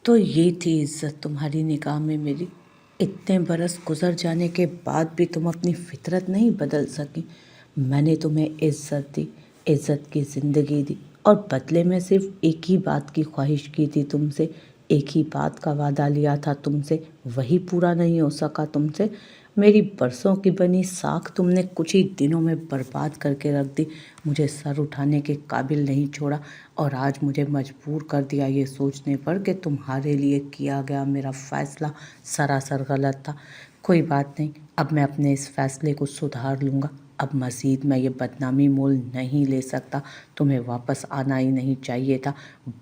तो ये थी इज़्ज़त तुम्हारी निगाह में मेरी। इतने बरस गुज़र जाने के बाद भी तुम अपनी फ़ितरत नहीं बदल सकीं। मैंने तुम्हें इज़्ज़त दी, इज़्ज़त की ज़िंदगी दी और बदले में सिर्फ़ एक ही बात की ख़्वाहिश की थी तुमसे, एक ही बात का वादा लिया था तुमसे, वही पूरा नहीं हो सका तुमसे। मेरी बरसों की बनी साख तुमने कुछ ही दिनों में बर्बाद करके रख दी, मुझे सर उठाने के काबिल नहीं छोड़ा और आज मुझे मजबूर कर दिया ये सोचने पर कि तुम्हारे लिए किया गया मेरा फ़ैसला सरासर गलत था। कोई बात नहीं, अब मैं अपने इस फ़ैसले को सुधार लूँगा। अब मज़ीद मैं ये बदनामी मोल नहीं ले सकता। तुम्हें वापस आना ही नहीं चाहिए था।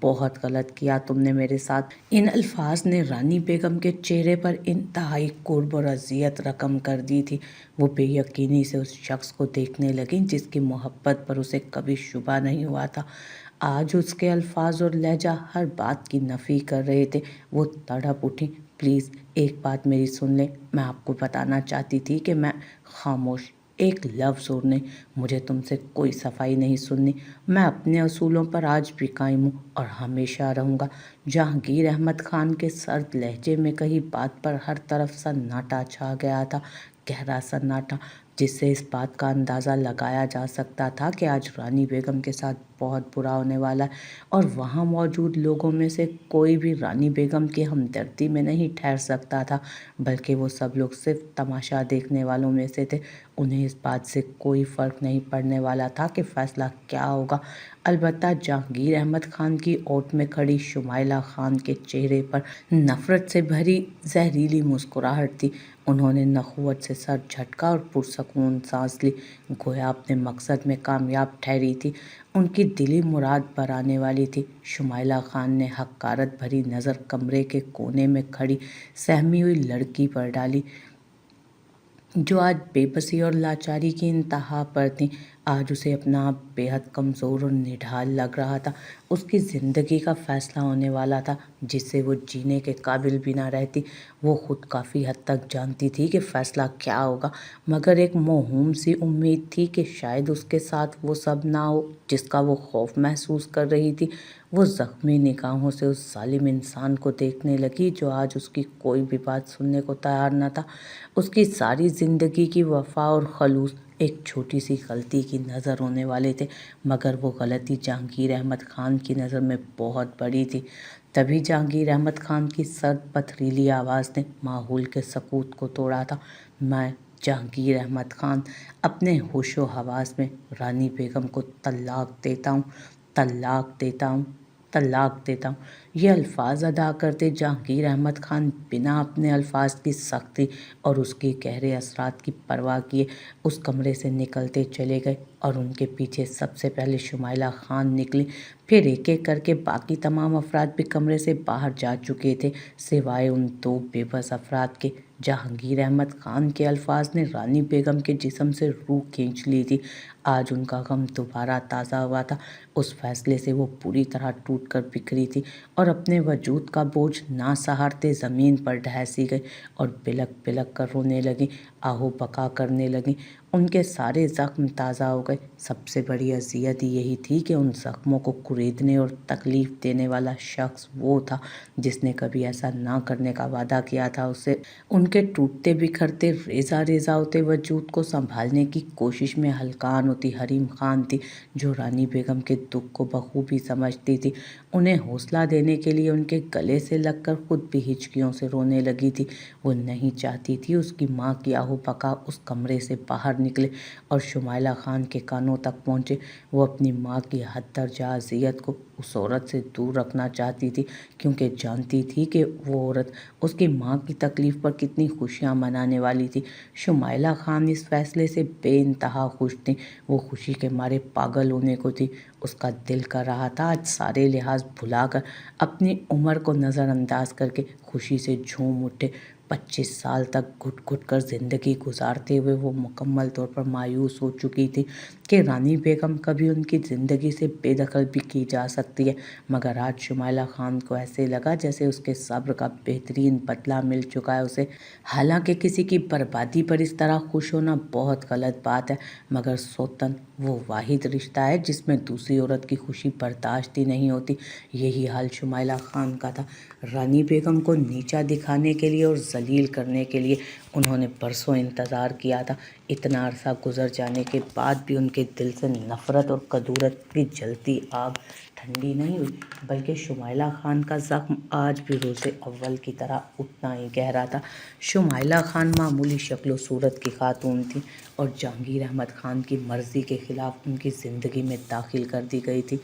बहुत गलत किया तुमने मेरे साथ। इन अल्फाज ने रानी बेगम के चेहरे पर इंतहाई कुर्ब और अज़ियत रकम कर दी थी। वो बेयकीनी से उस शख्स को देखने लगी जिसकी मोहब्बत पर उसे कभी शुबा नहीं हुआ था। आज उसके अल्फाज और लहजा हर बात की नफ़ी कर रहे थे। वो तड़प उठी। प्लीज़ एक बात मेरी सुन लें। मैं आपको बताना चाहती थी कि मैं खामोश, एक लफ्ज़ और नहीं, मुझे तुमसे कोई सफाई नहीं सुननी। मैं अपने असूलों पर आज भी कायम हूँ और हमेशा रहूँगा। जहांगीर अहमद खान के सर्द लहजे में कही बात पर हर तरफ सन्नाटा छा गया था, गहरा सन्नाटा, जिससे इस बात का अंदाज़ा लगाया जा सकता था कि आज रानी बेगम के साथ बहुत बुरा होने वाला है। और वहाँ मौजूद लोगों में से कोई भी रानी बेगम की हमदर्दी में नहीं ठहर सकता था, बल्कि वो सब लोग सिर्फ तमाशा देखने वालों में से थे। उन्हें इस बात से कोई फ़र्क नहीं पड़ने वाला था कि फ़ैसला क्या होगा। अलबत्ता जहांगीर अहमद खान की ओट में खड़ी शुमाइला खान के चेहरे पर नफ़रत से भरी जहरीली मुस्कुराहट थी। उन्होंने नखुवत से सर झटका और पुरसकून सांस ली, गोया अपने मकसद में कामयाब ठहरी थी। उनकी दिली मुराद पर आने वाली थी। शुमाइला खान ने हक़ारत भरी नज़र कमरे के कोने में खड़ी सहमी हुई लड़की पर डाली, जो आज बेबसी और लाचारी की इंतहा पर थी। आज उसे अपना आप बेहद कमज़ोर और निढाल लग रहा था। उसकी ज़िंदगी का फ़ैसला होने वाला था, जिससे वो जीने के काबिल भी ना रहती। वो ख़ुद काफ़ी हद तक जानती थी कि फ़ैसला क्या होगा, मगर एक मौहूम सी उम्मीद थी कि शायद उसके साथ वो सब ना हो जिसका वो खौफ महसूस कर रही थी। वो ज़ख्मी निगाहों से उस ज़ालिम इंसान को देखने लगी जो आज उसकी कोई भी बात सुनने को तैयार न था। उसकी सारी ज़िंदगी की वफ़ा और खलूस एक छोटी सी गलती की नज़र होने वाले थे, मगर वो गलती जहांगीर अहमद खान की नज़र में बहुत बड़ी थी। तभी जहांगीर अहमद खान की सर्द पथरीली आवाज़ ने माहौल के सकूत को तोड़ा था। मैं जहांगीर अहमद खान अपने होशो हवास में रानी बेगम को तलाक देता हूँ, तलाक देता हूँ, तलाक देता हूँ। ये अल्फाज अदा करते जहांगीर अहमद खान बिना अपने अल्फाज की सख्ती और उसके गहरे असरात की परवाह किए उस कमरे से निकलते चले गए और उनके पीछे सबसे पहले शुमाइला खान निकली। फिर एक एक करके बाकी तमाम अफराद भी कमरे से बाहर जा चुके थे, सिवाय उन दो बेबस अफराद के। जहांगीर अहमद खान के अल्फाज ने रानी बेगम के जिस्म से रूह खींच ली थी। आज उनका गम दोबारा ताज़ा हुआ था। उस फैसले से वो पूरी तरह टूट कर बिखरी थी और अपने वजूद का बोझ ना सहारते ज़मीन पर ढहसी गई और बिलक बिलक कर रोने लगी, आहो बका करने लगी। उनके सारे ज़ख्म ताज़ा हो गए। सबसे बड़ी अज़ियत यही थी कि उन ज़ख्मों को कुरेदने और तकलीफ़ देने वाला शख्स वो था जिसने कभी ऐसा ना करने का वादा किया था उससे। उनके टूटते बिखरते रेज़ा रेज़ा होते वजूद को संभालने की कोशिश में हलकान होती हरीम खान थी, जो रानी बेगम के दुख को बखूबी समझती थी। उन्हें हौसला देने के लिए उनके गले से लगकर खुद भी हिचकियों से रोने लगी थी। वो नहीं चाहती थी उसकी माँ की आहो बका उस कमरे से बाहर निकले और शुमाइला खान के कानों तक पहुँचे। वो अपनी माँ की हद दर्जा अज़ियत को उस औरत से दूर रखना चाहती थी, क्योंकि जानती थी कि वो औरत उसकी माँ की तकलीफ़ पर कितनी खुशियाँ मनाने वाली थी। शुमाइला खान इस फैसले से बेइंतहा खुश थी। वो खुशी के मारे पागल होने को थी। उसका दिल कर रहा था आज सारे लिहाज भुलाकर, अपनी उम्र को नज़रअंदाज करके खुशी से झूम उठे। 25 साल तक घुट घुट कर ज़िंदगी गुजारते हुए वो मुकम्मल तौर पर मायूस हो चुकी थी कि रानी बेगम कभी उनकी ज़िंदगी से बेदखल भी की जा सकती है। मगर आज शुमाइला खान को ऐसे लगा जैसे उसके सब्र का बेहतरीन बदला मिल चुका है उसे। हालांकि किसी की बर्बादी पर इस तरह खुश होना बहुत गलत बात है, मगर सौतन वो वाहिद रिश्ता है जिसमें दूसरे दूसरी औरत की खुशी बर्दाश्त ही नहीं होती। यही हाल शुमाइला खान का था। रानी बेगम को नीचा दिखाने के लिए और जलील करने के लिए उन्होंने बरसों इंतज़ार किया था। इतना अरसा गुजर जाने के बाद भी उनके दिल से नफ़रत और कदूरत की जलती आग ठंडी नहीं हुई, बल्कि शुमाइला खान का ज़ख्म आज भी रोज़े अव्वल की तरह उतना ही गहरा था। शुमाइला खान मामूली शक्ल सूरत की खातून थी और जहांगीर अहमद खान की मर्ज़ी के ख़िलाफ़ उनकी ज़िंदगी में दाखिल कर दी गई थी।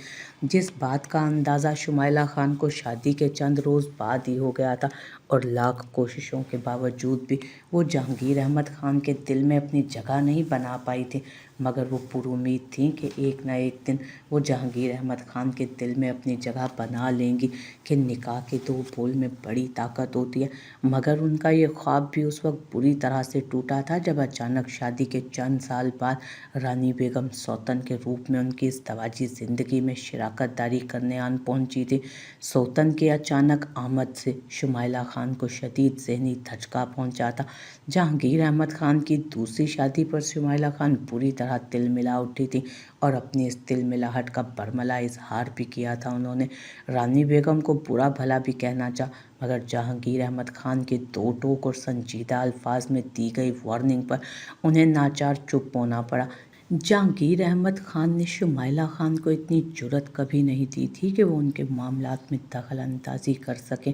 जिस बात का अंदाज़ा शुमाइला खान को शादी के चंद रोज़ बाद ही हो गया था और लाख कोशिशों के बावजूद भी वो जहांगीर अहमद खान के दिल में अपनी जगह नहीं बना पाई थी, मगर वो पुरुमीद थी कि एक न एक दिन वो जहांगीर अहमद खान के दिल में अपनी जगह बना लेंगी कि निकाह के दो बोल में बड़ी ताकत होती है। मगर उनका ये ख्वाब भी उस वक्त बुरी तरह से टूटा था जब अचानक शादी के चंद साल बाद रानी बेगम सौतन के रूप में उनकी इस दवाजी ज़िंदगी में शिराकत दारी करने आन पहुंची थी। सौतन के अचानक आमद से शुमाइला खान को शदीद ज़हनी धचका पहुंचा था। जहांगीर अहमद खान की दूसरी शादी पर शुमाइला खान बुरी तरह तिलमिला उठी थी और अपनी इस तिलमिलाहट का बरमला इजहार भी किया था उन्होंने। रानी बेगम को बुरा भला भी कहना चाहा, मगर जहांगीर अहमद खान के दो टोक और संजीदा अल्फाज में दी गई वार्निंग पर उन्हें नाचार चुप होना पड़ा। जहांगीर अहमद खान ने शुमाइला खान को इतनी जुर्रत कभी नहीं दी थी कि वो उनके मामलात में दखल अंदाजी कर सकें,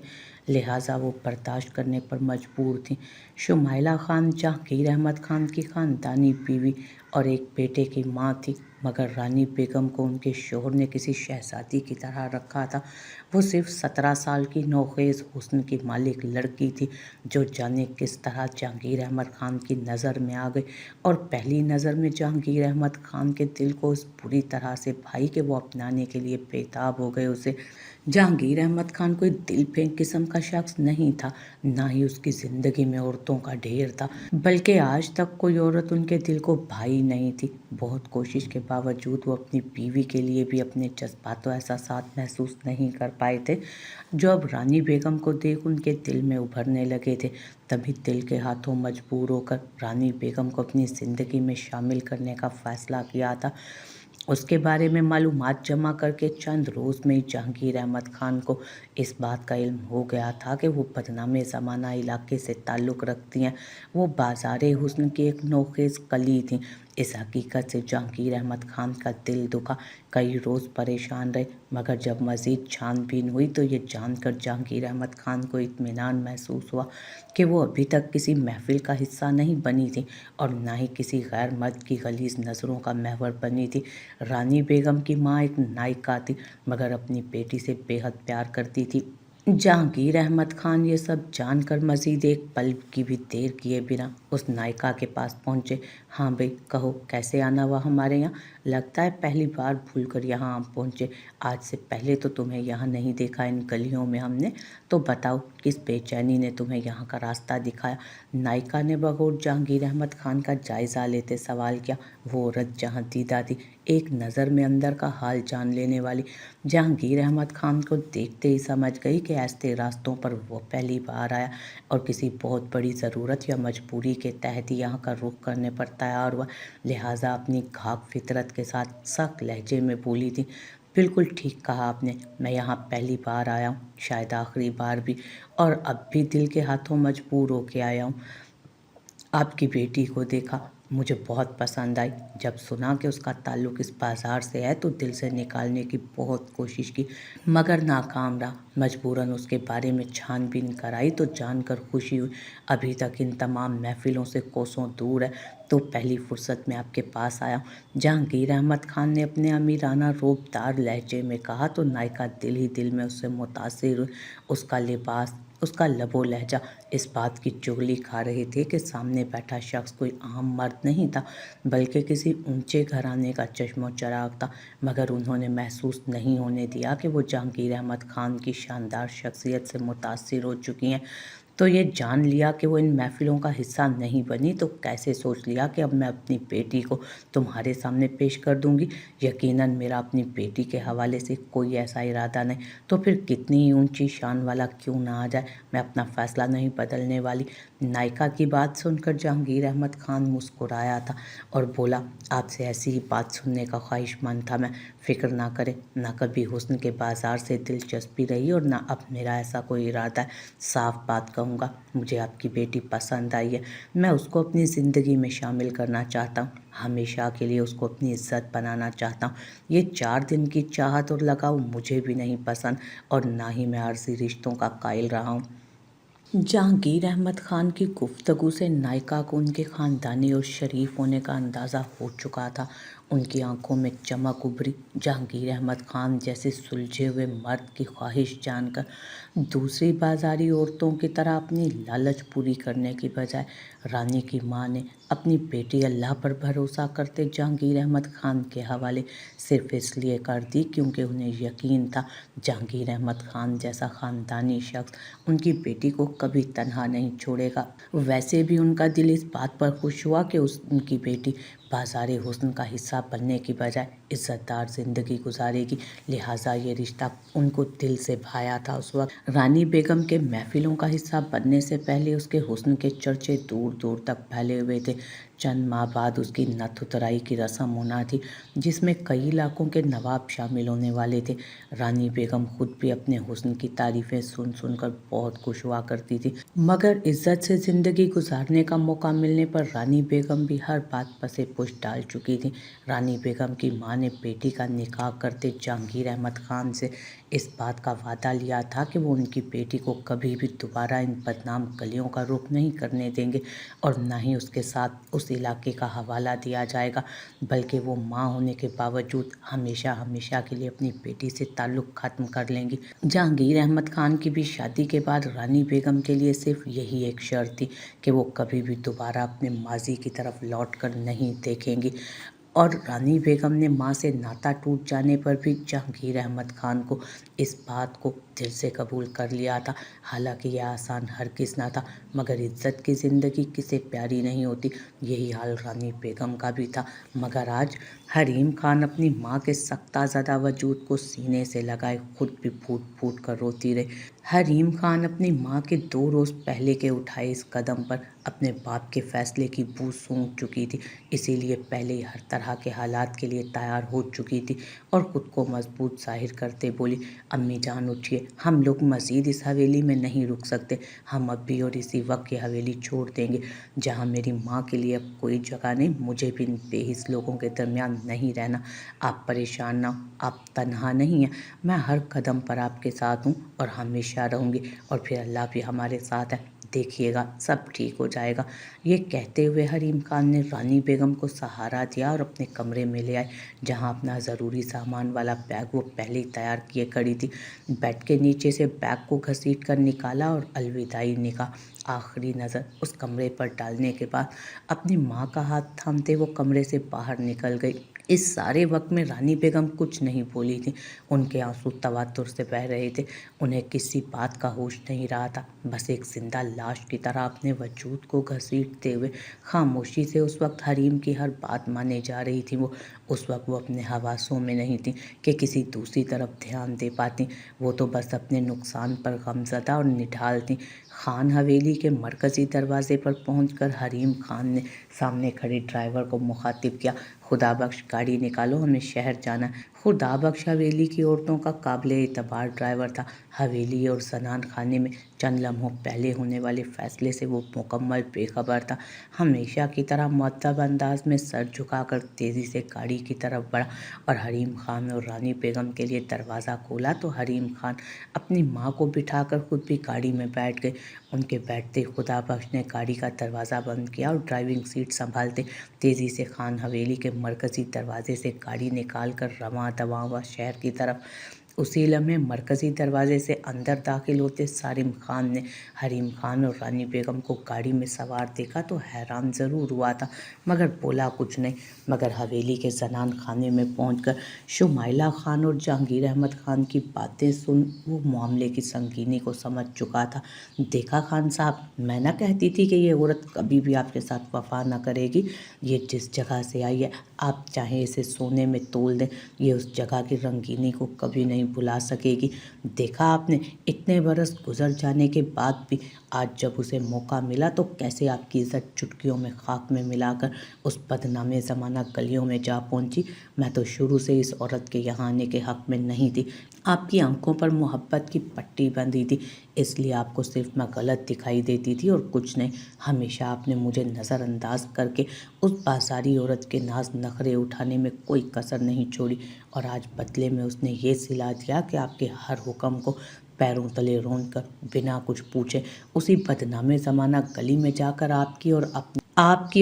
लिहाजा वो बर्दाश्त करने पर मजबूर थी। शुमाइला खान जहांगीर अहमद खान की ख़ानदानी बीवी और एक बेटे की माँ थी, मगर रानी बेगम को उनके शोहर ने किसी शहजादी की तरह रखा था। वो सिर्फ 17 साल की नौखेज़ हुस्न की मालिक लड़की थी जो जाने किस तरह जहांगीर अहमद खान की नज़र में आ गई और पहली नज़र में जहांगीर अहमद खान के दिल को इस बुरी तरह से भाई कि वो अपनाने के लिए बेताब हो गए उसे। जहांगीर अहमद खान कोई दिल फेंक किस्म का शख्स नहीं था, ना ही उसकी ज़िंदगी में औरतों का ढेर था, बल्कि आज तक कोई औरत उनके दिल को भाई नहीं थी। बहुत कोशिश के बावजूद वो अपनी बीवी के लिए भी अपने जज्बात और एहसासात महसूस नहीं कर पाए थे, जो अब रानी बेगम को देख उनके दिल में उभरने लगे थे। तभी दिल के हाथों मजबूर होकर रानी बेगम को अपनी ज़िंदगी में शामिल करने का फ़ैसला किया था। उसके बारे में मालूमात जमा करके चंद रोज़ में ही जहांगीर अहमद खान को इस बात का इल्म हो गया था कि वो बदनामे ज़माना इलाके से ताल्लुक़ रखती हैं। वो बाज़ारे हुस्न की एक नौखेज़ कली थीं। इस हकीकत से जहांगीर अहमद खान का दिल दुखा, कई रोज़ परेशान रहे, मगर जब मज़ीद छानबीन हुई तो ये जानकर जहांगीर अहमद खान को इत्मीनान महसूस हुआ कि वो अभी तक किसी महफिल का हिस्सा नहीं बनी थी और ना ही किसी गैर मर्द की गलीज़ नज़रों का महवर बनी थी। रानी बेगम की माँ एक नायिका थी, मगर अपनी बेटी से बेहद प्यार करती थी। जहांगीर अहमद खान ये सब जानकर मज़ीद एक पल की भी देर किए बिना उस नायिका के पास पहुँचे। हाँ भाई, कहो कैसे आना हुआ हमारे यहाँ? लगता है पहली बार भूल कर यहाँ आप पहुँचे। आज से पहले तो तुम्हें यहाँ नहीं देखा इन गलियों में हमने। तो बताओ किस बेचैनी ने तुम्हें यहाँ का रास्ता दिखाया? नायिका ने बगौर जहांगीर अहमद खान का जायज़ा लेते सवाल किया। वो औरत जहाँ दीदा थी, एक नज़र में अंदर का हाल जान लेने वाली, जहांगीर अहमद खान को देखते ही समझ गई कि ऐसे रास्तों पर वो पहली बार आया और किसी बहुत बड़ी ज़रूरत या मजबूरी के तहत ही यहाँ का रुख करने पर तैयार हुआ। लिहाजा अपनी घाक फितरत के साथ सख्त लहजे में बोली थी, बिल्कुल ठीक कहा आपने, मैं यहाँ पहली बार आया हूँ, शायद आखिरी बार भी, और अब भी दिल के हाथों मजबूर होके आया हूँ। आपकी बेटी को देखा, मुझे बहुत पसंद आई। जब सुना कि उसका ताल्लुक़ इस बाज़ार से है तो दिल से निकालने की बहुत कोशिश की, मगर नाकाम रहा। मजबूरन उसके बारे में छानबीन कराई तो जानकर खुशी हुई। अभी तक इन तमाम महफिलों से कोसों दूर है, तो पहली फुर्सत में आपके पास आया। जहांगीर अहमद खान ने अपने अमीराना रोबदार लहजे में कहा तो नायिका दिल ही दिल में उससे मुतासिर हुई। उसका लिबास, उसका लबो लहजा इस बात की चुगली खा रहे थे कि सामने बैठा शख्स कोई आम मर्द नहीं था, बल्कि किसी ऊंचे घराने का चश्मो चराग था। मगर उन्होंने महसूस नहीं होने दिया कि वो जहांगीर अहमद खान की शानदार शख्सियत से मुतासिर हो चुकी हैं। तो ये जान लिया कि वो इन महफ़िलों का हिस्सा नहीं बनी तो कैसे सोच लिया कि अब मैं अपनी बेटी को तुम्हारे सामने पेश कर दूँगी। यकीनन मेरा अपनी बेटी के हवाले से कोई ऐसा इरादा नहीं, तो फिर कितनी ही ऊँची शान वाला क्यों ना आ जाए, मैं अपना फ़ैसला नहीं बदलने वाली। नायिका की बात सुनकर जहांगीर अहमद खान मुस्कुराया था और बोला, आपसे ऐसी ही बात सुनने का ख्वाहिशमंद था मैं। फ़िक्र ना करें, ना कभी हुस्न के बाज़ार से दिलचस्पी रही और ना अब मेरा ऐसा कोई इरादा है। साफ बात कहूँगा, मुझे आपकी बेटी पसंद आई है। मैं उसको अपनी ज़िंदगी में शामिल करना चाहता हूँ, हमेशा के लिए उसको अपनी इज़्ज़त बनाना चाहता हूँ। ये 4 दिन की चाहत और लगाव मुझे भी नहीं पसंद और ना ही मैं आरज़ी रिश्तों का कायल रहा हूँ। जहांगीर अहमद खान की गुफ्तगू से नायिका को उनके ख़ानदानी और शरीफ होने का अंदाज़ा हो चुका था। उनकी आंखों में चमक उभरी। जहांगीर अहमद खान जैसे सुलझे हुए मर्द की ख्वाहिश जानकर दूसरी बाजारी औरतों की तरह अपनी लालच पूरी करने की बजाय रानी की मां ने अपनी बेटी अल्लाह पर भरोसा करते जहांगीर अहमद खान के हवाले सिर्फ इसलिए कर दी क्योंकि उन्हें यकीन था जहांगीर अहमद खान जैसा ख़ानदानी शख्स उनकी बेटी को कभी तन्हा नहीं छोड़ेगा। वैसे भी उनका दिल इस बात पर खुश हुआ कि उनकी बेटी बाज़ारे हुस्न का हिस्सा बनने की बजाय इज़्ज़तदार ज़िंदगी गुजारेगी, लिहाजा ये रिश्ता उनको दिल से भाया था। उस वक्त रानी बेगम के महफिलों का हिस्सा बनने से पहले उसके हुस्न के चर्चे दूर दूर तक फैले हुए थे। चंद माह बाद उसकी नथ उतराई की रस्म होना थी, जिसमें कई इलाकों के नवाब शामिल होने वाले थे। रानी बेगम खुद भी अपने हुस्न की तारीफ़ें सुन सुनकर बहुत खुश हुआ करती थी, मगर इज्जत से ज़िंदगी गुजारने का मौका मिलने पर रानी बेगम भी हर बात पसे पुश डाल चुकी थी। रानी बेगम की मां ने बेटी का निकाह करते जहांगीर अहमद खान से इस बात का वादा लिया था कि वो उनकी बेटी को कभी भी दोबारा इन बदनाम गलियों का रुख नहीं करने देंगे और न ही उसके साथ उस इलाके का हवाला दिया जाएगा, बल्कि वो मां होने के बावजूद हमेशा हमेशा के लिए अपनी बेटी से ताल्लुक़ ख़त्म कर लेंगी। जहांगीर अहमद खान की भी शादी के बाद रानी बेगम के लिए सिर्फ यही एक शर्त थी कि वो कभी भी दोबारा अपने माजी की तरफ लौट कर नहीं देखेंगी। और रानी बेगम ने मां से नाता टूट जाने पर भी जहांगीर अहमद खान को इस बात को दिल से कबूल कर लिया था। हालांकि यह आसान हरगिज़ ना था, मगर इज्जत की ज़िंदगी किसे प्यारी नहीं होती। यही हाल रानी बेगम का भी था। मगर आज हरीम खान अपनी मां के सख्ताज़दा वजूद को सीने से लगाए खुद भी फूट फूट कर रोती रही। हरीम खान अपनी मां के 2 रोज़ पहले के उठाए इस कदम पर अपने बाप के फैसले की बू सूंघ चुकी थी, इसीलिए पहले ही हर तरह के हालात के लिए तैयार हो चुकी थी और खुद को मजबूत ज़ाहिर करते बोली, अम्मी जान उठिए, हम लोग मज़ीद इस हवेली में नहीं रुक सकते। हम अब भी और इसी वक्त ये हवेली छोड़ देंगे। जहाँ मेरी माँ के लिए अब कोई जगह नहीं, मुझे भी इन बेहिस लोगों के दरमियान नहीं रहना। आप परेशान ना हो, आप तन्हा नहीं हैं, मैं हर कदम पर आपके साथ हूँ और हमेशा रहूँगी और फिर अल्लाह भी हमारे साथ है, देखिएगा सब ठीक हो जाएगा। ये कहते हुए हरीम खान ने रानी बेगम को सहारा दिया और अपने कमरे में ले आए, जहाँ अपना ज़रूरी सामान वाला बैग वो पहले ही तैयार किए खड़ी थी। बेड के नीचे से बैग को घसीट कर निकाला और अलविदाई निगाह आखिरी नज़र उस कमरे पर डालने के बाद अपनी माँ का हाथ थामते वो कमरे से बाहर निकल गई। इस सारे वक्त में रानी बेगम कुछ नहीं बोली थी। उनके आंसू तवातुर से बह रहे थे। उन्हें किसी बात का होश नहीं रहा था, बस एक जिंदा लाश की तरह अपने वजूद को घसीटते हुए खामोशी से उस वक्त हरीम की हर बात माने जा रही थी। वो उस वक्त वो अपने हवासों में नहीं थी कि किसी दूसरी तरफ ध्यान दे पाती। वो तो बस अपने नुकसान पर गमज़दा और निढाल थी। खान हवेली के मरकज़ी दरवाजे पर पहुंचकर हरीम खान ने सामने खड़े ड्राइवर को मुखातिब किया, खुदा बख्श गाड़ी निकालो, हमें शहर जाना है। खुदा बख्श हवेली की औरतों का काबिले एतबार ड्राइवर था। हवेली और जनान खाने में चंद लम्हों पहले होने वाले फैसले से वो मुकम्मल बेखबर था। हमेशा की तरह मुअद्दब अंदाज में सर झुकाकर तेज़ी से गाड़ी की तरफ बढ़ा और हरीम खान और रानी बेगम के लिए दरवाज़ा खोला तो हरीम खान अपनी माँ को बिठाकर खुद भी गाड़ी में बैठ गए। उनके बैठते खुदा बख्श ने गाड़ी का दरवाज़ा बंद किया और ड्राइविंग सीट संभालते तेज़ी से खान हवेली के मरकज़ी दरवाजे से गाड़ी निकाल कर रवां दवां हुआ शहर की तरफ। उसी लम्हे मरकज़ी दरवाजे से अंदर दाखिल होते सारिम खान ने हरीम खान और रानी बेगम को गाड़ी में सवार देखा तो हैरान ज़रूर हुआ था, मगर बोला कुछ नहीं। मगर हवेली के जनान खाने में पहुंचकर शुमाइला खान और जहांगीर अहमद खान की बातें सुन वो मामले की संगीनी को समझ चुका था। देखा खान साहब, मैं ना कहती थी कि ये औरत कभी भी आपके साथ वफा न करेगी। ये जिस जगह से आई है, आप चाहे इसे सोने में तोल दें, ये उस जगह की रंगीनी को कभी नहीं भुला सकेगी। देखा आपने, इतने बरस गुजर जाने के बाद भी आज जब उसे मौका मिला तो कैसे आपकी इज्जत चुटकियों में खाक में मिलाकर उस बदनामे ज़माना गलियों में जा पहुंची। मैं तो शुरू से इस औरत के यहाँ आने के हक़ में नहीं थी। आपकी आंखों पर मोहब्बत की पट्टी बंधी थी, इसलिए आपको सिर्फ मैं गलत दिखाई देती थी और कुछ नहीं। हमेशा आपने मुझे नज़रअंदाज करके उस बाजारी औरत के नाज नखरे उठाने में कोई कसर नहीं छोड़ी, और आज बदले में उसने ये सिला दिया कि आपके हर हुक्म को पैरों तले रौंद कर बिना कुछ पूछे उसी बदनामे ज़माना गली में जाकर आपकी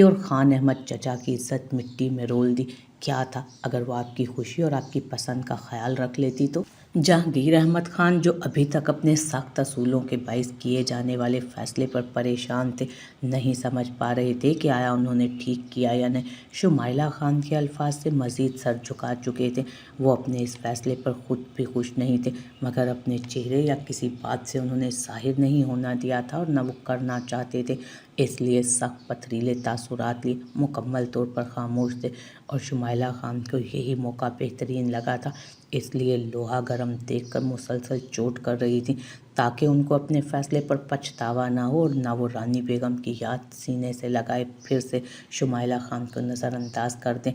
और खान अहमद चचा की इज्जत मिट्टी में रोल दी। क्या था अगर वो आपकी खुशी और आपकी पसंद का ख्याल रख लेती तो? जहांगीर अहमद खान, जो अभी तक अपने सख्त असूलों के बाइस किए जाने वाले फैसले पर परेशान थे, नहीं समझ पा रहे थे कि आया उन्होंने ठीक किया या नहीं। शुमाइला खान के अल्फाज से मज़ीद सर झुका चुके थे। वो अपने इस फैसले पर खुद भी खुश नहीं थे, मगर अपने चेहरे या किसी बात से उन्होंने ज़ाहिर नहीं होना दिया था और न वो करना चाहते थे। इसलिए सख्त पथरीले तासुरात लिए मुकम्मल तौर पर खामोश थे, और शुमाइला खान को यही मौका बेहतरीन लगा था। इसलिए लोहा गर्म देखकर मुसलसल चोट कर रही थी, ताकि उनको अपने फैसले पर पछतावा ना हो और ना वो रानी बेगम की याद सीने से लगाए फिर से शुमाइला खान को नज़रअंदाज कर दें।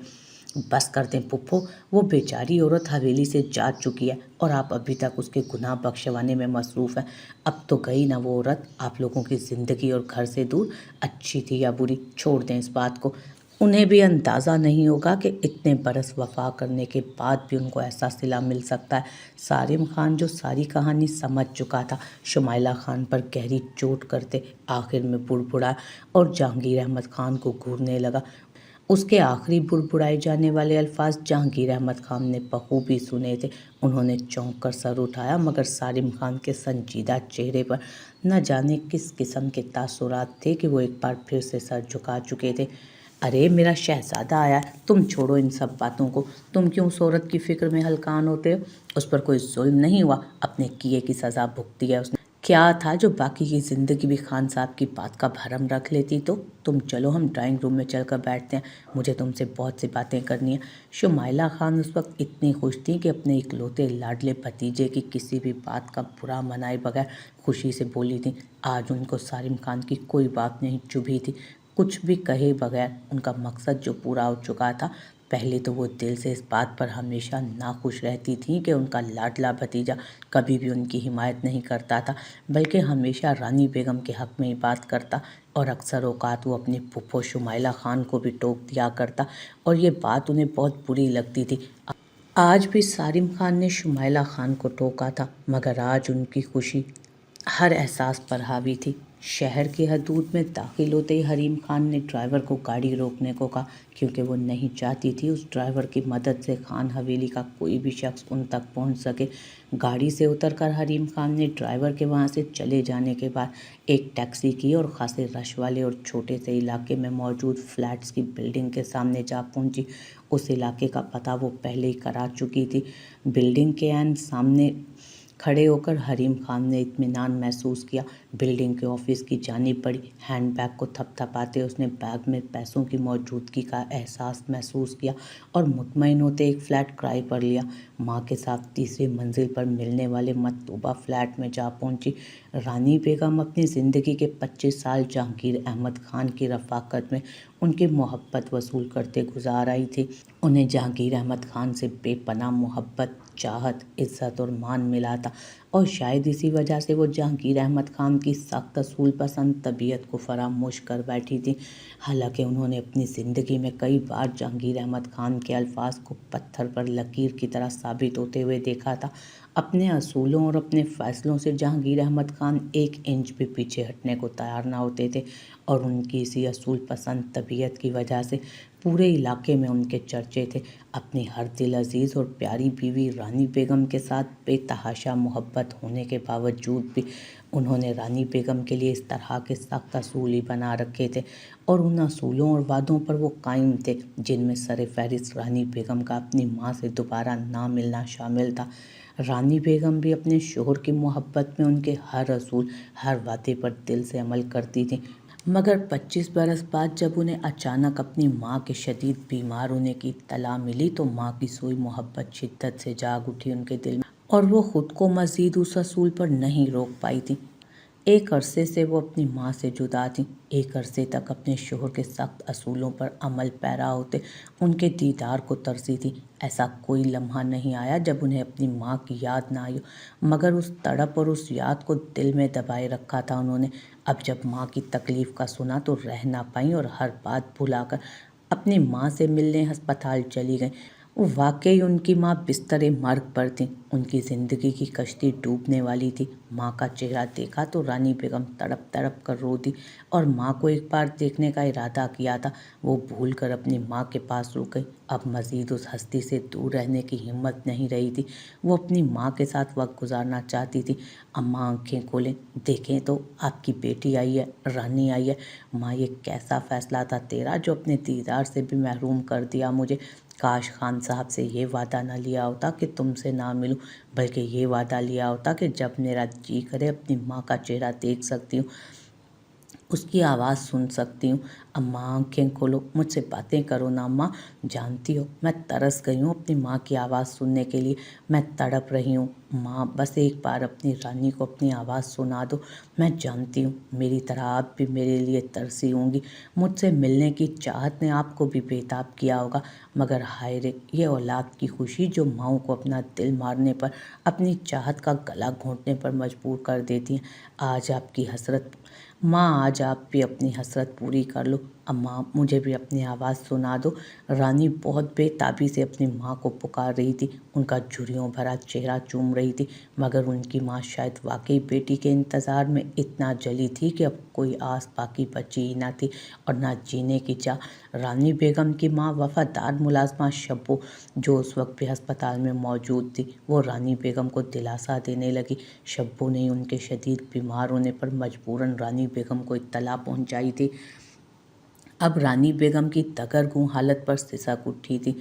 बस कर दें पुप्पो, वो बेचारी औरत हवेली से जा चुकी है और आप अभी तक उसके गुनाह बख्शवाने में मसरूफ़ हैं। अब तो गई ना वो औरत आप लोगों की ज़िंदगी और घर से दूर। अच्छी थी या बुरी, छोड़ दें इस बात को। उन्हें भी अंदाज़ा नहीं होगा कि इतने बरस वफा करने के बाद भी उनको ऐसा सिला मिल सकता है। सारिम खान, जो सारी कहानी समझ चुका था, शुमाइला खान पर गहरी चोट करते आखिर में बुड़बुड़ा और जहांगीर अहमद खान को घूरने लगा। उसके आखिरी बुड़बुड़ाए जाने वाले अल्फाज जहांगीर अहमद खान ने बखूबी सुने थे। उन्होंने चौंक कर सर उठाया, मगर सारिम खान के संजीदा चेहरे पर न जाने किस किस्म के तासुरात थे कि वो एक बार फिर से सर झुका चुके थे। अरे मेरा शहजादा आया है, तुम छोड़ो इन सब बातों को। तुम क्यों उस औरत की फिक्र में हलकान होते हो? उस पर कोई जुल्म नहीं हुआ, अपने किए की सज़ा भुगती है उसने। क्या था जो बाकी की ज़िंदगी भी खान साहब की बात का भरम रख लेती तो? तुम चलो, हम ड्राइंग रूम में चलकर बैठते हैं, मुझे तुमसे बहुत सी बातें करनी है। शुमाइला खान उस वक्त इतनी खुश थी कि अपने इकलौते लाडले भतीजे की किसी भी बात का बुरा मनाए बगैर खुशी से बोली थी। आज उनको सारिम खान की कोई बात नहीं चुभी थी। कुछ भी कहे बगैर उनका मकसद जो पूरा हो चुका था। पहले तो वो दिल से इस बात पर हमेशा नाखुश रहती थीं कि उनका लाडला भतीजा कभी भी उनकी हिमायत नहीं करता था, बल्कि हमेशा रानी बेगम के हक़ में ही बात करता, और अक्सर औक़ात वो अपनी फूफो शुमाइला खान को भी टोक दिया करता, और ये बात उन्हें बहुत बुरी लगती थी। आज भी सारिम खान ने शुमाइला खान को टोका था, मगर आज उनकी खुशी हर एहसास पर हावी थी। शहर की हदूद में दाखिल होते ही हरीम खान ने ड्राइवर को गाड़ी रोकने को कहा, क्योंकि वो नहीं चाहती थी उस ड्राइवर की मदद से खान हवेली का कोई भी शख्स उन तक पहुंच सके। गाड़ी से उतरकर हरीम खान ने ड्राइवर के वहां से चले जाने के बाद एक टैक्सी की और खासे रश वाले और छोटे से इलाके में मौजूद फ्लैट्स की बिल्डिंग के सामने जा पहुंची। उस इलाके का पता वो पहले ही करा चुकी थी। बिल्डिंग के ऐन सामने खड़े होकर हरीम खान ने इत्मीनान महसूस किया। बिल्डिंग के ऑफिस की जानिब बढ़ी। हैंडबैग को थपथपाते उसने बैग में पैसों की मौजूदगी का एहसास महसूस किया और मुतमईन होते एक फ़्लैट किराए पर लिया। माँ के साथ तीसरी मंजिल पर मिलने वाले मतलूबा फ्लैट में जा पहुंची। रानी बेगम अपनी ज़िंदगी के 25 साल जहांगीर अहमद खान की रफ़ाकत में उनकी मोहब्बत वसूल करते गुजार आई थी। उन्हें जहांगीर अहमद खान से बेपनाह मोहब्बत, चाहत, इज़्ज़त और मान मिला था, اور شاید اسی وجہ سے وہ جہانگیر احمد خان کی سخت اصول پسند طبیعت کو فراموش کر بیٹھی تھی۔ حالانکہ انہوں نے اپنی زندگی میں کئی بار جہانگیر احمد خان کے الفاظ کو پتھر پر لکیر کی طرح ثابت ہوتے ہوئے دیکھا تھا۔ اپنے اصولوں اور اپنے فیصلوں سے جہانگیر احمد خان ایک انچ بھی پیچھے ہٹنے کو تیار نہ ہوتے تھے، اور ان کی اسی اصول پسند طبیعت کی وجہ سے پورے علاقے میں ان کے چرچے تھے۔ اپنی ہر دل عزیز اور پیاری بیوی رانی بیگم کے ساتھ بے تحاشا محبت ہونے کے باوجود بھی انہوں نے رانی بیگم کے لیے اس طرح کے سخت اصول ہی بنا رکھے تھے، اور ان اصولوں اور وعدوں پر وہ قائم تھے جن میں سر فہرست رانی بیگم کا اپنی ماں سے دوبارہ نہ ملنا شامل تھا۔ رانی بیگم بھی اپنے شوہر کی محبت میں ان کے ہر اصول، ہر وعدے پر دل سے عمل کرتی تھیں، مگر 25 برس بعد جب انہیں اچانک اپنی ماں کے شدید بیمار ہونے کی اطلاع ملی تو ماں کی سوئی محبت شدت سے جاگ اٹھی ان کے دل میں، اور وہ خود کو مزید اس اصول پر نہیں روک پائی تھیں۔ ایک عرصے سے وہ اپنی ماں سے جدا تھیں، ایک عرصے تک اپنے شوہر کے سخت اصولوں پر عمل پیرا ہوتے ان کے دیدار کو ترسی تھیں۔ ایسا کوئی لمحہ نہیں آیا جب انہیں اپنی ماں کی یاد نہ آئی ہو، مگر اس تڑپ اور اس یاد کو دل میں دبائے رکھا تھا انہوں نے۔ اب جب ماں کی تکلیف کا سنا تو رہ نہ پائیں اور ہر بات بھلا کر اپنی ماں سے ملنے ہسپتال چلی گئیں۔ واقعی ان کی ماں بستر مرگ پر تھیں، ان کی زندگی کی کشتی ڈوبنے والی تھی۔ ماں کا چہرہ دیکھا تو رانی بیگم تڑپ تڑپ کر رو دی، اور ماں کو ایک بار دیکھنے کا ارادہ کیا تھا وہ بھول کر اپنی ماں کے پاس رک گئی۔ اب مزید اس ہستی سے دور رہنے کی ہمت نہیں رہی تھی، وہ اپنی ماں کے ساتھ وقت گزارنا چاہتی تھی۔ اماں آنکھیں کھولیں، دیکھیں تو آپ کی بیٹی آئی ہے، رانی آئی ہے۔ ماں یہ کیسا فیصلہ تھا تیرا جو اپنے دیدار سے بھی محروم کر دیا مجھے۔ کاش خان صاحب سے یہ وعدہ نہ لیا ہوتا کہ تم سے نہ ملوں، بلکہ یہ وعدہ لیا ہوتا کہ جب میرا جی کرے اپنی ماں کا چہرہ دیکھ سکتی ہوں، اس کی آواز سن سکتی ہوں۔ اماں آنکھیں کھولو، مجھ سے باتیں کرو نا اماں، جانتی ہو میں ترس گئی ہوں اپنی ماں کی آواز سننے کے لیے، میں تڑپ رہی ہوں۔ ماں بس ایک بار اپنی رانی کو اپنی آواز سنا دو، میں جانتی ہوں میری طرح آپ بھی میرے لیے ترسی ہوں گی، مجھ سے ملنے کی چاہت نے آپ کو بھی بےتاب کیا ہوگا، مگر ہائے رے یہ اولاد کی خوشی جو ماؤں کو اپنا دل مارنے پر، اپنی چاہت کا گلا گھونٹنے پر مجبور کر دیتی ہیں۔ آج آپ کی حسرت ماں، آج آپ بھی اپنی حسرت پوری کر لو۔ اماں مجھے بھی اپنی آواز سنا دو۔ رانی بہت بے تابی سے اپنی ماں کو پکار رہی تھی، ان کا جھریوں بھرا چہرہ چوم رہی تھی، مگر ان کی ماں شاید واقعی بیٹی کے انتظار میں اتنا جلی تھی کہ اب کوئی آس باقی بچی ہی نہ تھی اور نہ جینے کی چاہ۔ رانی بیگم کی ماں وفادار ملازمہ شبو، جو اس وقت بھی ہسپتال میں موجود تھی، وہ رانی بیگم کو دلاسا دینے لگی۔ شبو نے ان کے شدید بیمار ہونے پر مجبوراً رانی بیگم کو اطلاع پہنچائی تھی۔ اب رانی بیگم کی دگرگوں حالت پر سسک اٹھی تھی۔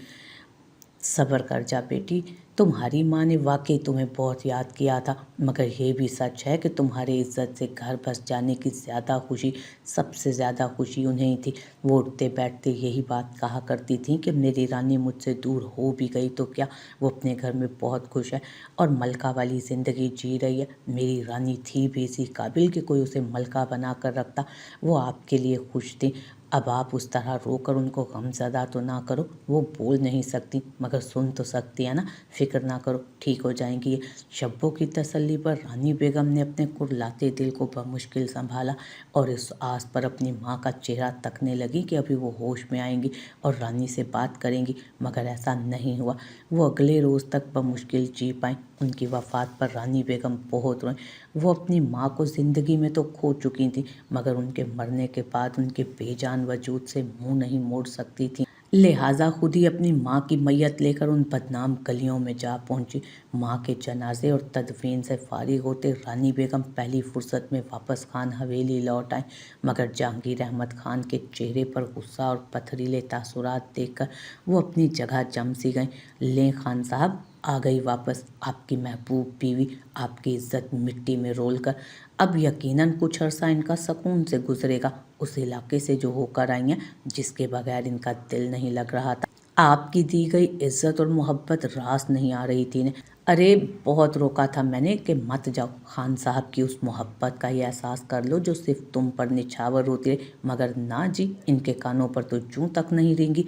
صبر کر جا بیٹی، تمہاری ماں نے واقعی تمہیں بہت یاد کیا تھا، مگر یہ بھی سچ ہے کہ تمہارے عزت سے گھر بس جانے کی زیادہ خوشی، سب سے زیادہ خوشی انہیں تھی۔ وہ اٹھتے بیٹھتے یہی بات کہا کرتی تھیں کہ میری رانی مجھ سے دور ہو بھی گئی تو کیا، وہ اپنے گھر میں بہت خوش ہے اور ملکہ والی زندگی جی رہی ہے۔ میری رانی تھی بھی اسی قابل کہ کوئی اسے ملکہ بنا کر رکھتا۔ وہ آپ کے لیے خوش تھیں۔ اب آپ اس طرح رو کر ان کو غمزدہ تو نہ کرو، وہ بول نہیں سکتی مگر سن تو سکتی ہے نا، فکر نہ کرو، ٹھیک ہو جائیں گی یہ۔ شبو کی تسلی پر رانی بیگم نے اپنے کرلاتے دل کو بمشکل سنبھالا اور اس آس پر اپنی ماں کا چہرہ تکنے لگی کہ ابھی وہ ہوش میں آئیں گی اور رانی سے بات کریں گی، مگر ایسا نہیں ہوا۔ وہ اگلے روز تک بمشکل جی پائیں۔ ان کی وفات پر رانی بیگم بہت روئیں۔ وہ اپنی ماں کو زندگی میں تو کھو چکی تھیں، مگر ان کے مرنے کے بعد ان کے بے جان وجود سے منہ نہیں موڑ سکتی تھیں، لہٰذا خود ہی اپنی ماں کی میت لے کر ان بدنام گلیوں میں جا پہنچی۔ ماں کے جنازے اور تدفین سے فارغ ہوتے رانی بیگم پہلی فرصت میں واپس خان حویلی لوٹ آئیں، مگر جہانگیر احمد خان کے چہرے پر غصہ اور پتھریلے تاثرات دیکھ کر وہ اپنی جگہ جم سی گئیں۔ لیں خان صاحب، آ گئی واپس آپ کی محبوب بیوی، آپ کی عزت مٹی میں رول کر۔ اب یقیناً کچھ عرصہ ان کا سکون سے گزرے گا، اس علاقے سے جو ہو کر آئی ہیں، جس کے بغیر ان کا دل نہیں لگ رہا تھا۔ آپ کی دی گئی عزت اور محبت راس نہیں آ رہی تھی انہیں۔ ارے بہت روکا تھا میں نے کہ مت جاؤ، خان صاحب کی اس محبت کا یہ احساس کر لو جو صرف تم پر نچھاور ہوتی رہی، مگر نہ جی، ان کے کانوں پر تو جوں تک نہیں رینگی۔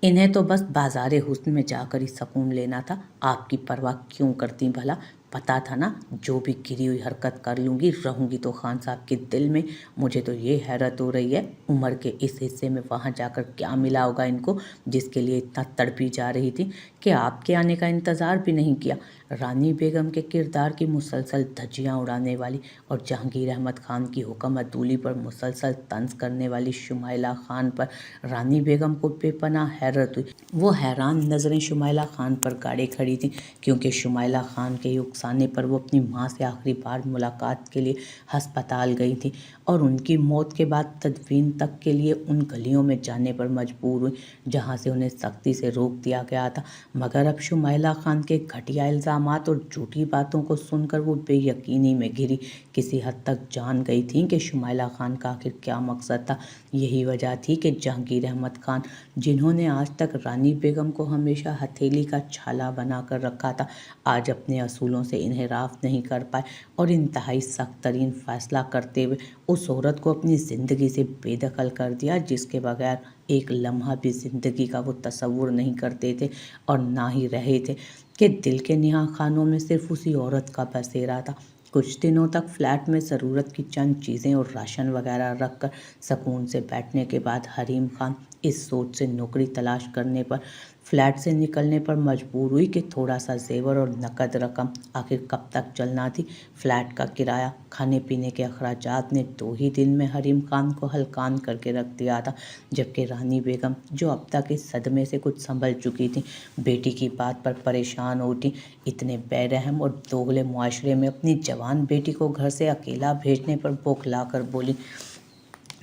انہیں تو بس بازار حسن میں جا کر ہی سکون لینا تھا، آپ کی پرواہ کیوں کرتی بھلا؟ पता था ना जो भी गिरी हुई हरकत कर लूँगी रहूँगी तो खान साहब के दिल में। मुझे तो ये हैरत हो रही है उम्र के इस हिस्से में वहाँ जाकर क्या मिला होगा इनको जिसके लिए इतना तड़पी जा रही थी कि आपके आने का इंतज़ार भी नहीं किया। रानी बेगम के किरदार की मुसलसल धज्जियाँ उड़ाने वाली और जहांगीर अहमद खान की हुक्म अदूली पर मुसलसल तंज करने वाली शुमाइला खान पर रानी बेगम को बेपनाह हैरत हुई। वो हैरान नज़रें शुमाइला खान पर गाड़े खड़ी थीं क्योंकि शुमाइला खान के उकसाने पर वो अपनी माँ से आखिरी बार मुलाकात के लिए हस्पताल गई थी और उनकी मौत के बाद तदफीन तक के लिए उन गलियों में जाने पर मजबूर हुई जहाँ से उन्हें सख्ती से रोक दिया गया था। मगर अब शुमाइला खान के घटिया इल्ज़ामात और झूठी बातों को सुनकर वो बेयकीनी में घिरी किसी हद तक जान गई थी कि शुमाइला खान का आखिर क्या मकसद था। यही वजह थी कि जहांगीर अहमद खान जिन्होंने आज तक रानी बेगम को हमेशा हथेली का छाला बना कर रखा था आज अपने असूलों से इन्हिराफ नहीं कर पाए और इंतहाई सख्त तरीन फैसला करते हुए उस औरत को अपनी ज़िंदगी से बेदखल कर दिया जिसके बगैर एक लम्हा भी ज़िंदगी का वो तसव्वुर नहीं करते थे और ना ही रहे थे कि दिल के निहा खानों में सिर्फ उसी औरत का बसेरा था। कुछ दिनों तक फ्लैट में ज़रूरत की चंद चीज़ें और राशन वगैरह रख कर सुकून से बैठने के बाद हरीम खान इस सोच से नौकरी तलाश करने पर फ्लैट से निकलने पर मजबूर हुई कि थोड़ा सा जेवर और नकद रकम आखिर कब तक चलना थी। फ्लैट का किराया खाने पीने के अखराजात ने 2 ही दिन में हरीम खान को हलकान करके रख दिया था जबकि रानी बेगम जो अब तक इस सदमे से कुछ संभल चुकी थी बेटी की बात पर परेशान हो उठी। इतने बेरहम और दोगले मुआशरे में अपनी जवान बेटी को घर से अकेला भेजने पर बौखला कर बोली,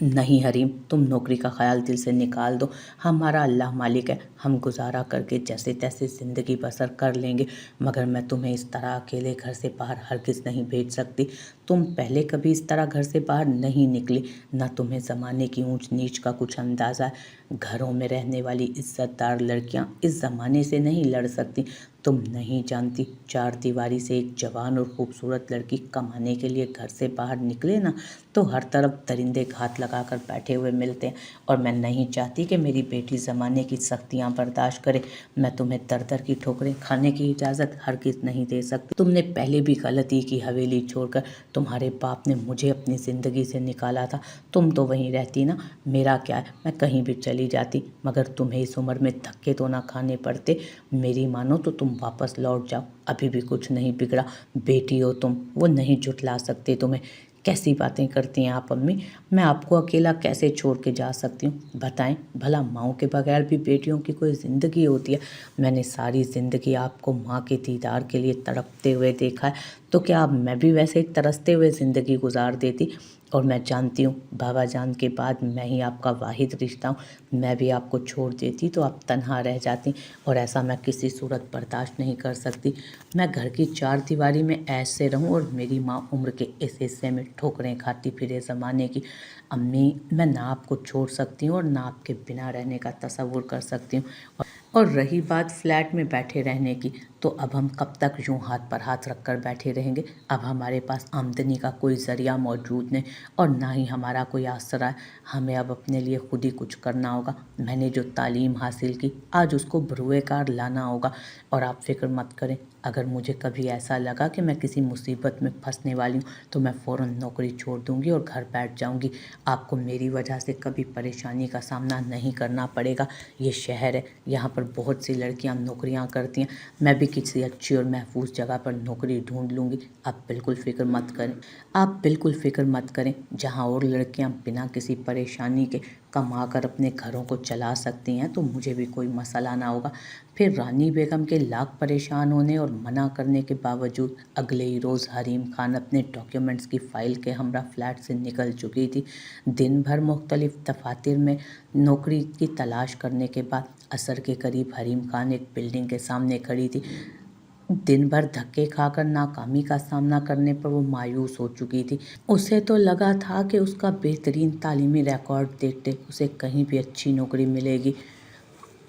नहीं हरीम, तुम नौकरी का ख्याल दिल से निकाल दो। हमारा अल्लाह मालिक है, हम गुजारा करके जैसे तैसे ज़िंदगी बसर कर लेंगे मगर मैं तुम्हें इस तरह अकेले घर से बाहर हरगिज़ नहीं भेज सकती। तुम पहले कभी इस तरह घर से बाहर नहीं निकली, न तुम्हें ज़माने की ऊंच नीच का कुछ अंदाज़ा है। घरों में रहने वाली इज़्ज़तदार लड़कियां इस ज़माने से नहीं लड़ सकती। तुम नहीं जानती, 4 दीवारी से एक जवान और खूबसूरत लड़की कमाने के लिए घर से बाहर निकले ना तो हर तरफ दरिंदे घात लगाकर बैठे हुए मिलते हैं और मैं नहीं चाहती कि मेरी बेटी ज़माने की सख्तियां बर्दाश्त करे। मैं तुम्हें दर दर की ठोकरें खाने की इजाज़त हरगिज़ नहीं दे सकती। तुमने पहले भी गलती की हवेली छोड़कर। तुम्हारे बाप ने मुझे अपनी ज़िंदगी से निकाला था, तुम तो वहीं रहती ना। मेरा क्या है, मैं कहीं भी चली जाती मगर तुम्हें इस उम्र में धक्के तो ना खाने पड़ते। मेरी मानो तो तुम वापस लौट जाओ, अभी भी कुछ नहीं बिगड़ा। बेटी हो तुम, वो नहीं झुठला सकते तुम्हें। कैसी बातें करती हैं आप अम्मी, मैं आपको अकेला कैसे छोड़ के जा सकती हूँ? बताएं भला, माँओं के बगैर भी बेटियों की कोई ज़िंदगी होती है? मैंने सारी ज़िंदगी आपको माँ के दीदार के लिए तड़पते हुए देखा है, तो क्या अब मैं भी वैसे ही तरसते हुए ज़िंदगी गुजार देती? और मैं जानती हूँ बाबा जान के बाद मैं ही आपका वाहिद रिश्ता हूँ। मैं भी आपको छोड़ देती तो आप तन्हा रह जाती और ऐसा मैं किसी सूरत बर्दाश्त नहीं कर सकती। मैं घर की 4 दीवारी में ऐसे रहूं और मेरी माँ उम्र के इस हिस्से में ठोकरें खाती फिरे ज़माने की। अम्मी, मैं ना आपको छोड़ सकती हूँ और ना आपके बिना रहने का तसव्वुर कर सकती हूँ। और रही बात फ्लैट में बैठे रहने की, तो अब हम कब तक यूं हाथ पर हाथ रख कर बैठे रहेंगे? अब हमारे पास आमदनी का कोई ज़रिया मौजूद नहीं और ना ही हमारा कोई आसरा है। हमें अब अपने लिए खुद ही कुछ करना होगा। मैंने जो तालीम हासिल की आज उसको बरूए कार लाना होगा। और आप फिक्र मत करें, अगर मुझे कभी ऐसा लगा कि मैं किसी मुसीबत में फंसने वाली हूँ तो मैं फ़ौरन नौकरी छोड़ दूँगी और घर बैठ जाऊँगी। आपको मेरी वजह से कभी परेशानी का सामना नहीं करना पड़ेगा। ये शहर है, यहाँ पर बहुत सी लड़कियाँ नौकरियाँ करती हैं। मैं भी किसी अच्छी और महफूज जगह पर नौकरी ढूंढ लूँगी। आप बिल्कुल फ़िक्र मत करें, आप बिल्कुल फ़िक्र मत करें। जहाँ और लड़कियाँ बिना किसी परेशानी के कमा कर अपने घरों को चला सकती हैं तो मुझे भी कोई मसला ना होगा। फिर रानी बेगम के लाख परेशान होने और मना करने के बावजूद अगले ही रोज़ हरीम खान अपने डॉक्यूमेंट्स की फ़ाइल के हमरा फ्लैट से निकल चुकी थी। दिन भर मुख्तलिफ दफातर में नौकरी की तलाश करने के बाद असर के करीब हरीम खान एक बिल्डिंग के सामने खड़ी थी। दिन भर धक्के खाकर नाकामी का सामना करने पर वो मायूस हो चुकी थी। उसे तो लगा था कि उसका बेहतरीन तालीमी रिकॉर्ड देखते उसे कहीं भी अच्छी नौकरी मिलेगी,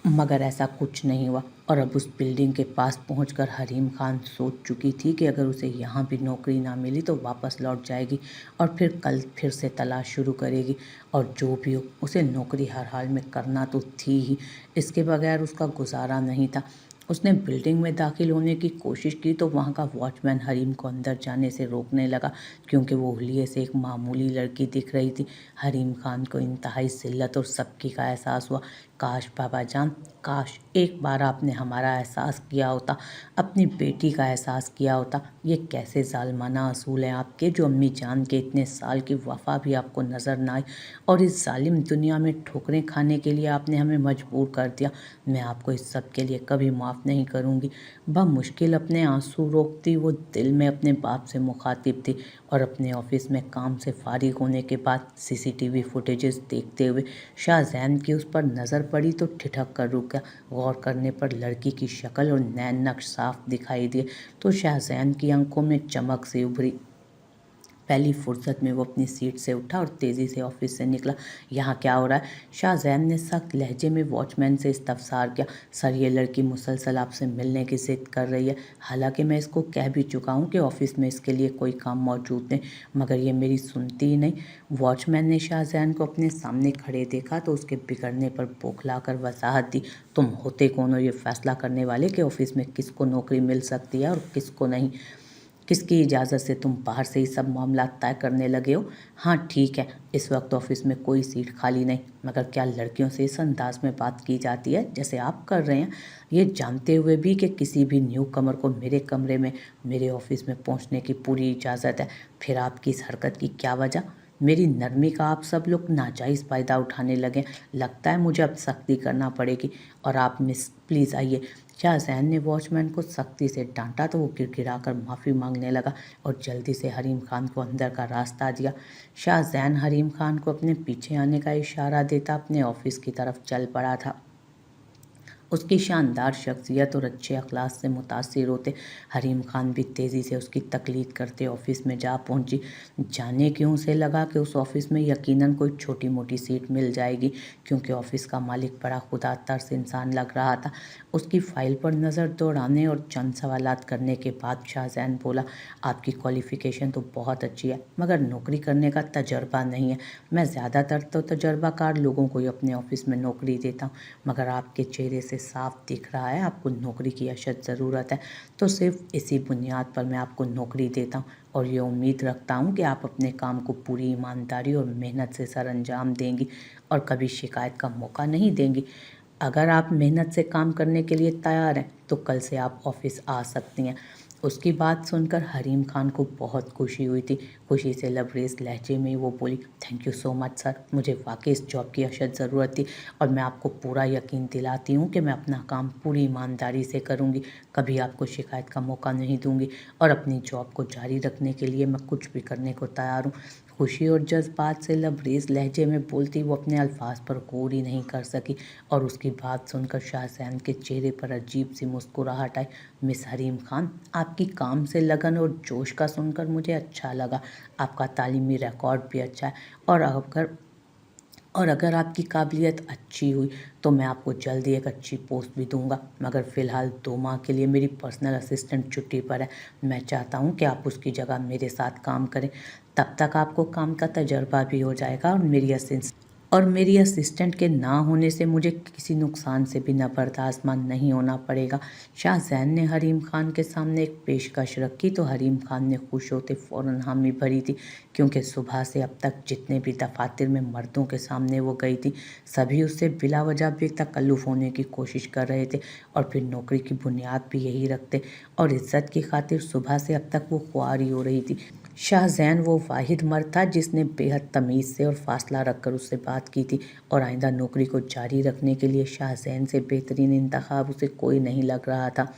मगर ऐसा कुछ नहीं हुआ। और अब उस बिल्डिंग के पास पहुंचकर हरीम खान सोच चुकी थी कि अगर उसे यहाँ भी नौकरी ना मिली तो वापस लौट जाएगी और फिर कल फिर से तलाश शुरू करेगी। और जो भी हो, उसे नौकरी हर हाल में करना तो थी ही, इसके बगैर उसका गुजारा नहीं था। उसने बिल्डिंग में दाखिल होने की कोशिश की तो वहाँ का वॉचमैन हरीम को अंदर जाने से रोकने लगा, क्योंकि वो हुलिये से एक मामूली लड़की दिख रही थी। हरीम खान को इंतहाई ज़िल्लत और सबकी का एहसास हुआ। काश बाबा जान, काश एक बार आपने हमारा एहसास किया होता, अपनी बेटी का एहसास किया होता। ये कैसे ज़ालिमाना असूल हैं आपके, जो अम्मी जान के इतने साल की वफ़ा भी आपको नज़र ना आई, और इस ज़ालिम दुनिया में ठोकरें खाने के लिए आपने हमें मजबूर कर दिया। मैं आपको इस सब के लिए कभी माफ़ नहीं करूँगी। बमुश्किल अपने आंसू रोकती वो दिल में अपने बाप से मुखातिब थी, और अपने ऑफिस में काम से फारिग होने के बाद सीसीटीवी फुटेजेस देखते हुए शाहजैन की उस पर नज़र पड़ी तो ठिठक कर रुक गया। गौर करने पर लड़की की शक्ल और नैन नक्श साफ दिखाई दिए तो शाहजैन की आंखों में चमक से उभरी। पहली फुर्सत में वो अपनी सीट से उठा और तेज़ी से ऑफिस से निकला। यहाँ क्या हो रहा है? शाहजैन ने सख्त लहजे में वॉचमैन से इस्तफसार किया। सर, ये लड़की मुसलसल आपसे मिलने की जिद कर रही है। हालांकि मैं इसको कह भी चुका हूँ कि ऑफिस में इसके लिए कोई काम मौजूद नहीं, मगर ये मेरी सुनती ही नहीं। वॉचमैन ने शाहजैन को अपने सामने खड़े देखा तो उसके बिगड़ने पर बौखला कर वजाहत दी। तुम होते कौन हो ये फैसला करने वाले कि ऑफिस में किसको नौकरी मिल सकती है और किसको नहीं? किसकी इजाज़त से तुम बाहर से ही सब मामला तय करने लगे हो? हाँ ठीक है, इस वक्त ऑफिस में कोई सीट खाली नहीं, मगर क्या लड़कियों से इस अंदाज में बात की जाती है जैसे आप कर रहे हैं, ये जानते हुए भी कि किसी भी न्यू कमर को मेरे कमरे में, मेरे ऑफिस में पहुंचने की पूरी इजाज़त है? फिर आपकी इस हरकत की क्या वजह? मेरी नरमी का आप सब लोग नाजायज़ फ़ायदा उठाने लगे। लगता है मुझे अब सख्ती करना पड़ेगी। और आप मिस, प्लीज़ आइए। शाहजैन ने वॉचमैन को सख्ती से डांटा तो वो गिड़गिड़ाकर माफ़ी मांगने लगा और जल्दी से हरीम खान को अंदर का रास्ता दिया। शाहजैन हरीम खान को अपने पीछे आने का इशारा देता अपने ऑफिस की तरफ चल पड़ा था। उसकी शानदार शख्सियत और अच्छे अखलाक से मुतासिर होते हरीम खान भी तेज़ी से उसकी तकलीद करते ऑफिस में जा पहुंची। जाने क्यों से लगा कि उस ऑफिस में यकीनन कोई छोटी मोटी सीट मिल जाएगी, क्योंकि ऑफिस का मालिक बड़ा खुदा तर्स इंसान लग रहा था। उसकी फ़ाइल पर नज़र दौड़ाने और चंद सवालात करने के बाद शाहजैन बोला, आपकी क्वालिफ़िकेशन तो बहुत अच्छी है, मगर नौकरी करने का तजर्बा नहीं है। मैं ज़्यादातर तो तजर्बाकार लोगों को ही अपने ऑफिस में नौकरी देता हूँ, मगर आपके चेहरे से साफ दिख रहा है आपको नौकरी की अशद ज़रूरत है, तो सिर्फ इसी बुनियाद पर मैं आपको नौकरी देता हूँ और ये उम्मीद रखता हूँ कि आप अपने काम को पूरी ईमानदारी और मेहनत से सर अंजाम देंगी और कभी शिकायत का मौका नहीं देंगी। अगर आप मेहनत से काम करने के लिए तैयार हैं तो कल से आप ऑफिस आ सकती हैं। उसकी बात सुनकर हरीम खान को बहुत खुशी हुई थी। खुशी से लबरेज लहजे में वो बोली, thank you so much sir, मुझे वाकई इस जॉब की अशद ज़रूरत थी और मैं आपको पूरा यकीन दिलाती हूँ कि मैं अपना काम पूरी ईमानदारी से करूँगी, कभी आपको शिकायत का मौका नहीं दूँगी और अपनी जॉब को जारी रखने के लिए मैं कुछ भी करने को तैयार हूँ। खुशी और जज्बात से लबरेज लहजे में बोलती वो अपने अल्फाज पर गौर ही नहीं कर सकी और उसकी बात सुनकर शाहजैन के चेहरे पर अजीब सी मुस्कुराहट आई। मिस हरीम खान, आपकी काम से लगन और जोश का सुनकर मुझे अच्छा लगा। आपका तालीमी रिकॉर्ड भी अच्छा है और अगर आपकी काबिलियत अच्छी हुई तो मैं आपको जल्दी एक अच्छी पोस्ट भी दूंगा, मगर फ़िलहाल 2 माह के लिए मेरी पर्सनल असिस्टेंट छुट्टी पर है। मैं चाहता हूं कि आप उसकी जगह मेरे साथ काम करें, तब तक आपको काम का तजर्बा भी हो जाएगा और मेरी असिस्टेंट के ना होने से मुझे किसी नुकसान से भी नबरदाश्तमंद नहीं होना पड़ेगा। शाहजैन ने हरीम खान के सामने एक पेशकश रखी तो हरीम खान ने खुश होते फ़ौरन हामी भरी थी, क्योंकि सुबह से अब तक जितने भी दफातर में मर्दों के सामने वो गई थी सभी उससे बिला वजह बेतकल्लुफ़ होने की कोशिश कर रहे थे और फिर नौकरी की बुनियाद भी यही रखते और इज़्ज़त की खातिर सुबह से अब तक वो खुआरी हो रही थी। शाहजैन वो वाहिद मर्द था जिसने बेहद तमीज़ से और फासला रखकर उससे बात की थी और आइंदा नौकरी को जारी रखने के लिए शाहजैन से बेहतरीन इंतखाब उसे कोई नहीं लग रहा था।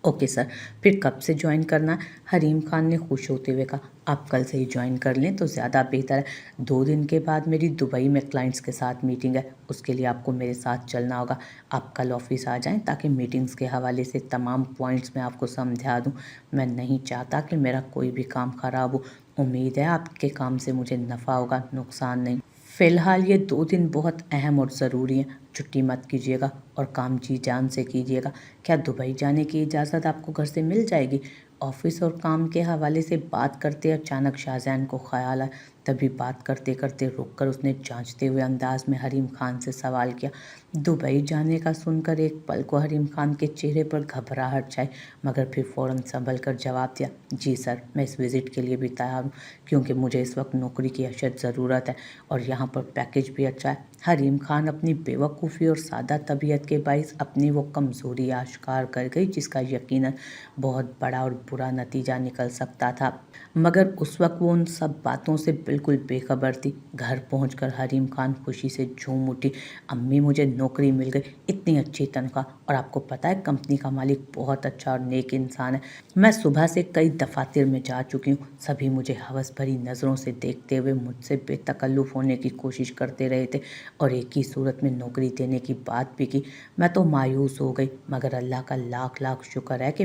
ओके सर, फिर कब से ज्वाइन करना है? हरीम खान ने खुश होते हुए कहा, आप कल से ही ज्वाइन कर लें तो ज़्यादा बेहतर है। 2 दिन के बाद मेरी दुबई में क्लाइंट्स के साथ मीटिंग है, उसके लिए आपको मेरे साथ चलना होगा। आप कल ऑफिस आ जाएं ताकि मीटिंग्स के हवाले से तमाम पॉइंट्स मैं आपको समझा दूं। मैं नहीं चाहता कि मेरा कोई भी काम ख़राब हो। उम्मीद है आपके काम से मुझे नफ़ा होगा, नुकसान नहीं। फ़िलहाल ये 2 दिन बहुत अहम और ज़रूरी हैं, छुट्टी मत कीजिएगा और काम जी जान से कीजिएगा। क्या दुबई जाने की इजाज़त आपको घर से मिल जाएगी? ऑफिस और काम के हवाले से बात करते अचानक शाहजहान को ख्याल आया। तभी बात करते करते रुक कर उसने जांचते हुए अंदाज में हरीम खान से सवाल किया। दुबई जाने का सुनकर एक पल को हरीम खान के चेहरे पर घबराहट छाई, मगर फिर फौरन संभल कर जवाब दिया, जी सर, मैं इस विज़िट के लिए भी तैयार हूँ, क्योंकि मुझे इस वक्त नौकरी की अशद ज़रूरत है और यहाँ पर पैकेज भी अच्छा है। हरीम खान अपनी बेवकूफ़ी और सादा तबीयत के बाइस अपनी वो कमज़ोरी आश्कार कर गई जिसका यकीनन बहुत बड़ा और बुरा नतीजा निकल सकता था, मगर उस वक्त वो उन सब बातों से बिल्कुल बेखबर थी। घर पहुंचकर हरीम खान खुशी से झूम उठी, अम्मी मुझे नौकरी मिल गई, इतनी अच्छी तनख्वाह, और आपको पता है कंपनी का मालिक बहुत अच्छा और नेक इंसान है। मैं सुबह से कई दफातर में जा चुकी हूँ, सभी मुझे हवस भरी नज़रों से देखते हुए मुझसे बेतकल्लुफ़ होने की कोशिश करते रहे थे और एक ही सूरत में नौकरी देने की बात भी की। मैं तो मायूस हो गई, मगर अल्लाह का लाख लाख शुक्र है कि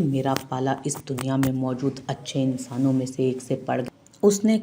मेरा पाला इस दुनिया में मौजूद अच्छे इंसानों में से एक से पड़ गया। उसने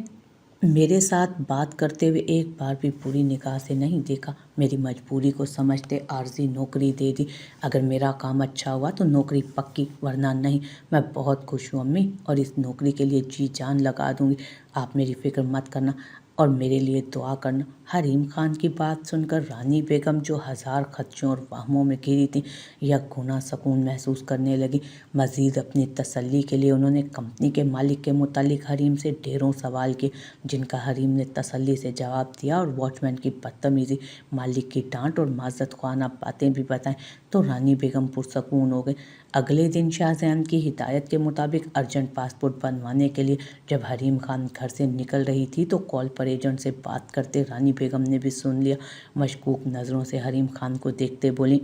मेरे साथ बात करते हुए एक बार भी बुरी निगाह से नहीं देखा। मेरी मजबूरी को समझते आर्जी नौकरी दे दी। अगर मेरा काम अच्छा हुआ तो नौकरी पक्की, वरना नहीं। मैं बहुत खुश हूँ अम्मी, और इस नौकरी के लिए जी जान लगा दूंगी। आप मेरी फिक्र मत करना और मेरे लिए दुआ करना। हरीम खान की बात सुनकर रानी बेगम, जो हजार खदशों और वहमों में घिरी थी, यह गुना सकून महसूस करने लगी। मज़ीद अपनी तसल्ली के लिए उन्होंने कंपनी के मालिक के मुतालिक हरीम से ढेरों सवाल किए, जिनका हरीम ने तसल्ली से जवाब दिया और वॉचमैन की बदतमीज़ी, मालिक की डांट और माज़रत ख्वाना बातें भी बताएं तो रानी बेगम पुरसकून हो गई। अगले दिन शाहजहान की हिदायत के मुताबिक अर्जेंट पासपोर्ट बनवाने के लिए जब हरीम खान घर से निकल रही थी तो कॉल पर एजेंट से बात करते रानी बेगम ने भी सुन लिया। मशकूक नज़रों से हरीम खान को देखते बोली,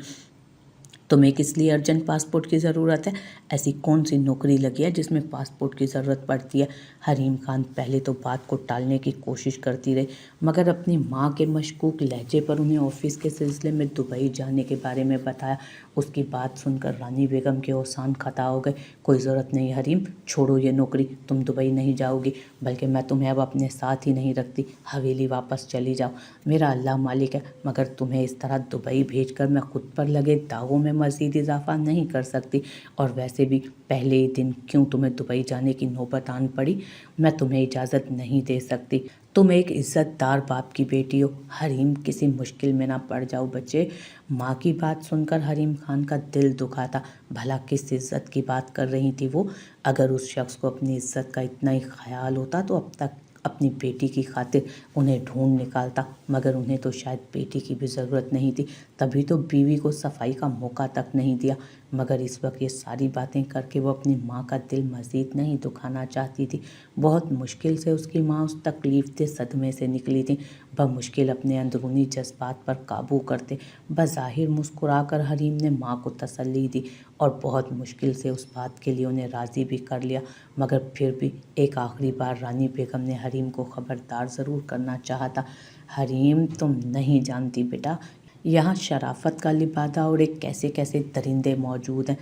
तुम्हें किस लिए अर्जेंट पासपोर्ट की ज़रूरत है? ऐसी कौन सी नौकरी लगी है जिसमें पासपोर्ट की ज़रूरत पड़ती है? हरीम खान पहले तो बात को टालने की कोशिश करती रही, मगर अपनी माँ के मशकूक लहजे पर उन्हें ऑफिस के सिलसिले में दुबई जाने के बारे में बताया। उसकी बात सुनकर रानी बेगम के औसान खता हो गए। कोई ज़रूरत नहीं हरीम, छोड़ो ये नौकरी, तुम दुबई नहीं जाओगी, बल्कि मैं तुम्हें अब अपने साथ ही नहीं रखती, हवेली वापस चली जाओ। मेरा अल्लाह मालिक है, मगर तुम्हें इस तरह दुबई भेजकर मैं खुद पर लगे दावों में मज़ीद इजाफा नहीं कर सकती, और वैसे भी पहले ही दिन क्यों तुम्हें दुबई जाने की नौबत आन पड़ी? मैं तुम्हें इजाज़त नहीं दे सकती। तुम एक इज़्ज़तदार बाप की बेटी हो। हरीम, किसी मुश्किल में ना पड़ जाओ बच्चे। माँ की बात सुनकर हरीम खान का दिल दुखा था। भला किस इज़्ज़त की बात कर रही थी वो? अगर उस शख्स को अपनी इज़्ज़त का इतना ही ख्याल होता तो अब तक अपनी बेटी की खातिर उन्हें ढूंढ निकालता, मगर उन्हें तो शायद बेटी की भी ज़रूरत नहीं थी, तभी तो बीवी को सफाई का मौका तक नहीं दिया। मगर इस वक्त ये सारी बातें करके वो अपनी माँ का दिल मज़ीद नहीं दुखाना चाहती थी। बहुत मुश्किल से उसकी माँ उस तकलीफ के सदमे से निकली थी। बमुश्किल अपने अंदरूनी जज्बात पर काबू करते बज़ाहिर मुस्कुराकर हरीम ने माँ को तसल्ली दी और बहुत मुश्किल से उस बात के लिए उन्हें राज़ी भी कर लिया। मगर फिर भी एक आखिरी बार रानी बेगम ने हरीम को ख़बरदार ज़रूर करना चाहा था। हरीम, तुम नहीं जानती बेटा, यहाँ शराफत का लिबादा और एक कैसे कैसे दरिंदे मौजूद हैं।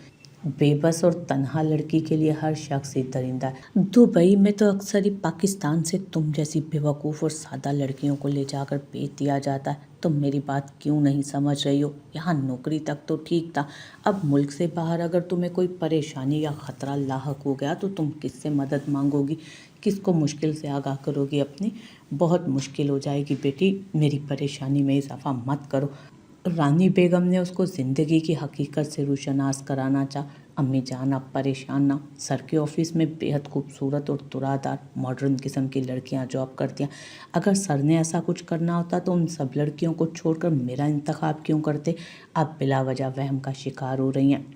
बेबस और तन्हा लड़की के लिए हर शख्स ही दरिंदा है। दुबई में तो अक्सर ही पाकिस्तान से तुम जैसी बेवकूफ़ और सादा लड़कियों को ले जाकर बेच दिया जाता है। तुम मेरी बात क्यों नहीं समझ रही हो? यहाँ नौकरी तक तो ठीक था, अब मुल्क से बाहर अगर तुम्हें कोई परेशानी या ख़तरा लाहक हो गया तो तुम किससे मदद मांगोगी? किसको मुश्किल से आगाह करोगी अपनी? बहुत मुश्किल हो जाएगी बेटी, मेरी परेशानी में इजाफा मत करो। रानी बेगम ने उसको ज़िंदगी की हकीकत से रोशनास कराना चाहा। अम्मी जान, आप परेशान ना, सर के ऑफिस में बेहद खूबसूरत और तुरादार मॉडर्न किस्म की लड़कियां जॉब करती हैं। अगर सर ने ऐसा कुछ करना होता तो उन सब लड़कियों को छोड़कर मेरा इंतखाब क्यों करते? आप बिला वजह वहम का शिकार हो रही हैं।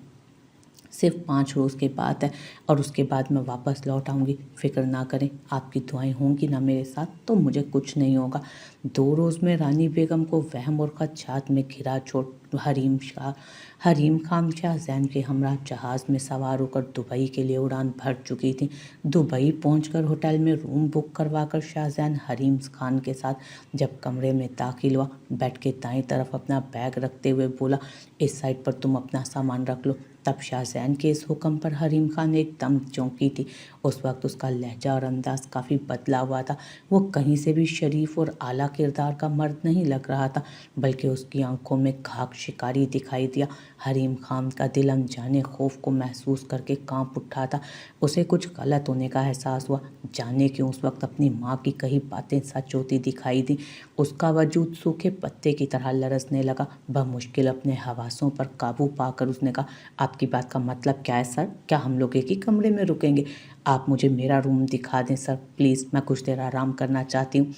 सिर्फ 5 रोज़ की बात है और उसके बाद मैं वापस लौट आऊँगी। फ़िक्र ना करें, आपकी दुआएं होंगी ना मेरे साथ तो मुझे कुछ नहीं होगा। 2 रोज़ में रानी बेगम को वहम और खदशात में घिरा छोड़ हरीम खान शाहजहान के हमरा जहाज़ में सवार होकर दुबई के लिए उड़ान भर चुकी थी। दुबई पहुंचकर होटल में रूम बुक करवाकर शाहजहान हरीम खान के साथ जब कमरे में दाखिल हुआ, बेड के दाएं तरफ अपना बैग रखते हुए बोला, इस साइड पर तुम अपना सामान रख लो, तब शाहज़ैन के इस हुक्म पर हरीम खान एकदम चौंकी थी। उस वक्त उसका लहजा और अंदाज काफ़ी बदला हुआ था। वो कहीं से भी शरीफ और आला किरदार का मर्द नहीं लग रहा था, बल्कि उसकी आंखों में घाक शिकारी दिखाई दिया। हरीम खान का दिल अनजाने खौफ को महसूस करके कांप उठा था। उसे कुछ गलत होने का एहसास हुआ। जाने क्यों उस वक्त अपनी माँ की कही बातें सच होती दिखाई दी। उसका वजूद सूखे पत्ते की तरह लरसने लगा। बमुश्किल अपने हवासों पर काबू पाकर उसने कहा, आपकी बात का मतलब क्या है सर? क्या हम लोग एक ही कमरे में रुकेंगे? आप मुझे मेरा रूम दिखा दें सर, प्लीज़। मैं कुछ देर आराम करना चाहती हूँ।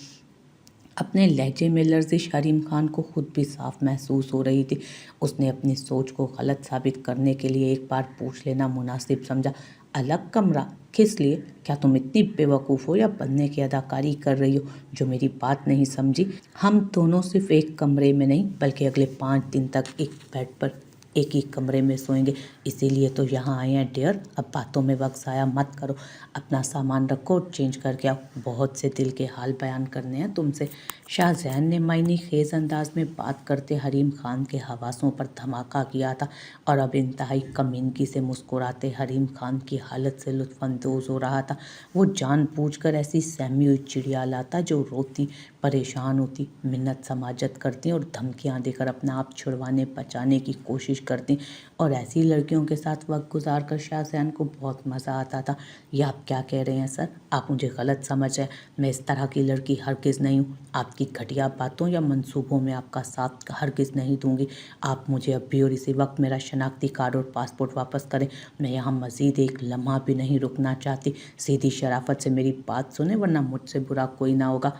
अपने लहजे में लर्जिश हरीम खान को खुद भी साफ महसूस हो रही थी। उसने अपनी सोच को गलत साबित करने के लिए एक बार पूछ लेना मुनासिब समझा, अलग कमरा? किस लिए? क्या तुम इतनी बेवकूफ़ हो या बनने की अदाकारी कर रही हो जो मेरी बात नहीं समझी? हम दोनों सिर्फ एक कमरे में नहीं बल्कि अगले 5 दिन तक एक बेड पर एक ही कमरे में सोएंगे, इसीलिए तो यहाँ आए हैं डियर। अब बातों में वक्त ज़ाया मत करो, अपना सामान रखो और चेंज करके आओ। बहुत से दिल के हाल बयान करने हैं तुमसे। शाहज़ैन ने मायनी खेज अंदाज में बात करते हरीम खान के हवासों पर धमाका किया था और अब इंतहाई कमीनगी से मुस्कुराते हरीम खान की हालत से लुत्फ़अंदोज़ हो रहा था। वो जानबूझकर ऐसी सहमी हुई चिड़िया लाता जो रोती, परेशान होती, मिन्नत समाजत करती और धमकियाँ देकर अपना आप छुड़वाने बचाने की कोशिश करती, और ऐसी लड़कियों के साथ वक्त गुजार कर शाहज़ैन को बहुत मज़ा आता था। ये आप क्या कह रहे हैं सर? आप मुझे गलत समझ रहे हैं। मैं इस तरह की लड़की हरगिज़ नहीं हूँ। आपकी घटिया बातों या मंसूबों में आपका साथ हरगिज़ नहीं दूंगी। आप मुझे अभी और इसी वक्त मेरा शनाख्ती कार्ड और पासपोर्ट वापस करें। मैं यहाँ मज़ीद एक लम्हा भी नहीं रुकना चाहती। सीधी शराफत से मेरी बात सुने, वरना मुझसे बुरा कोई ना होगा।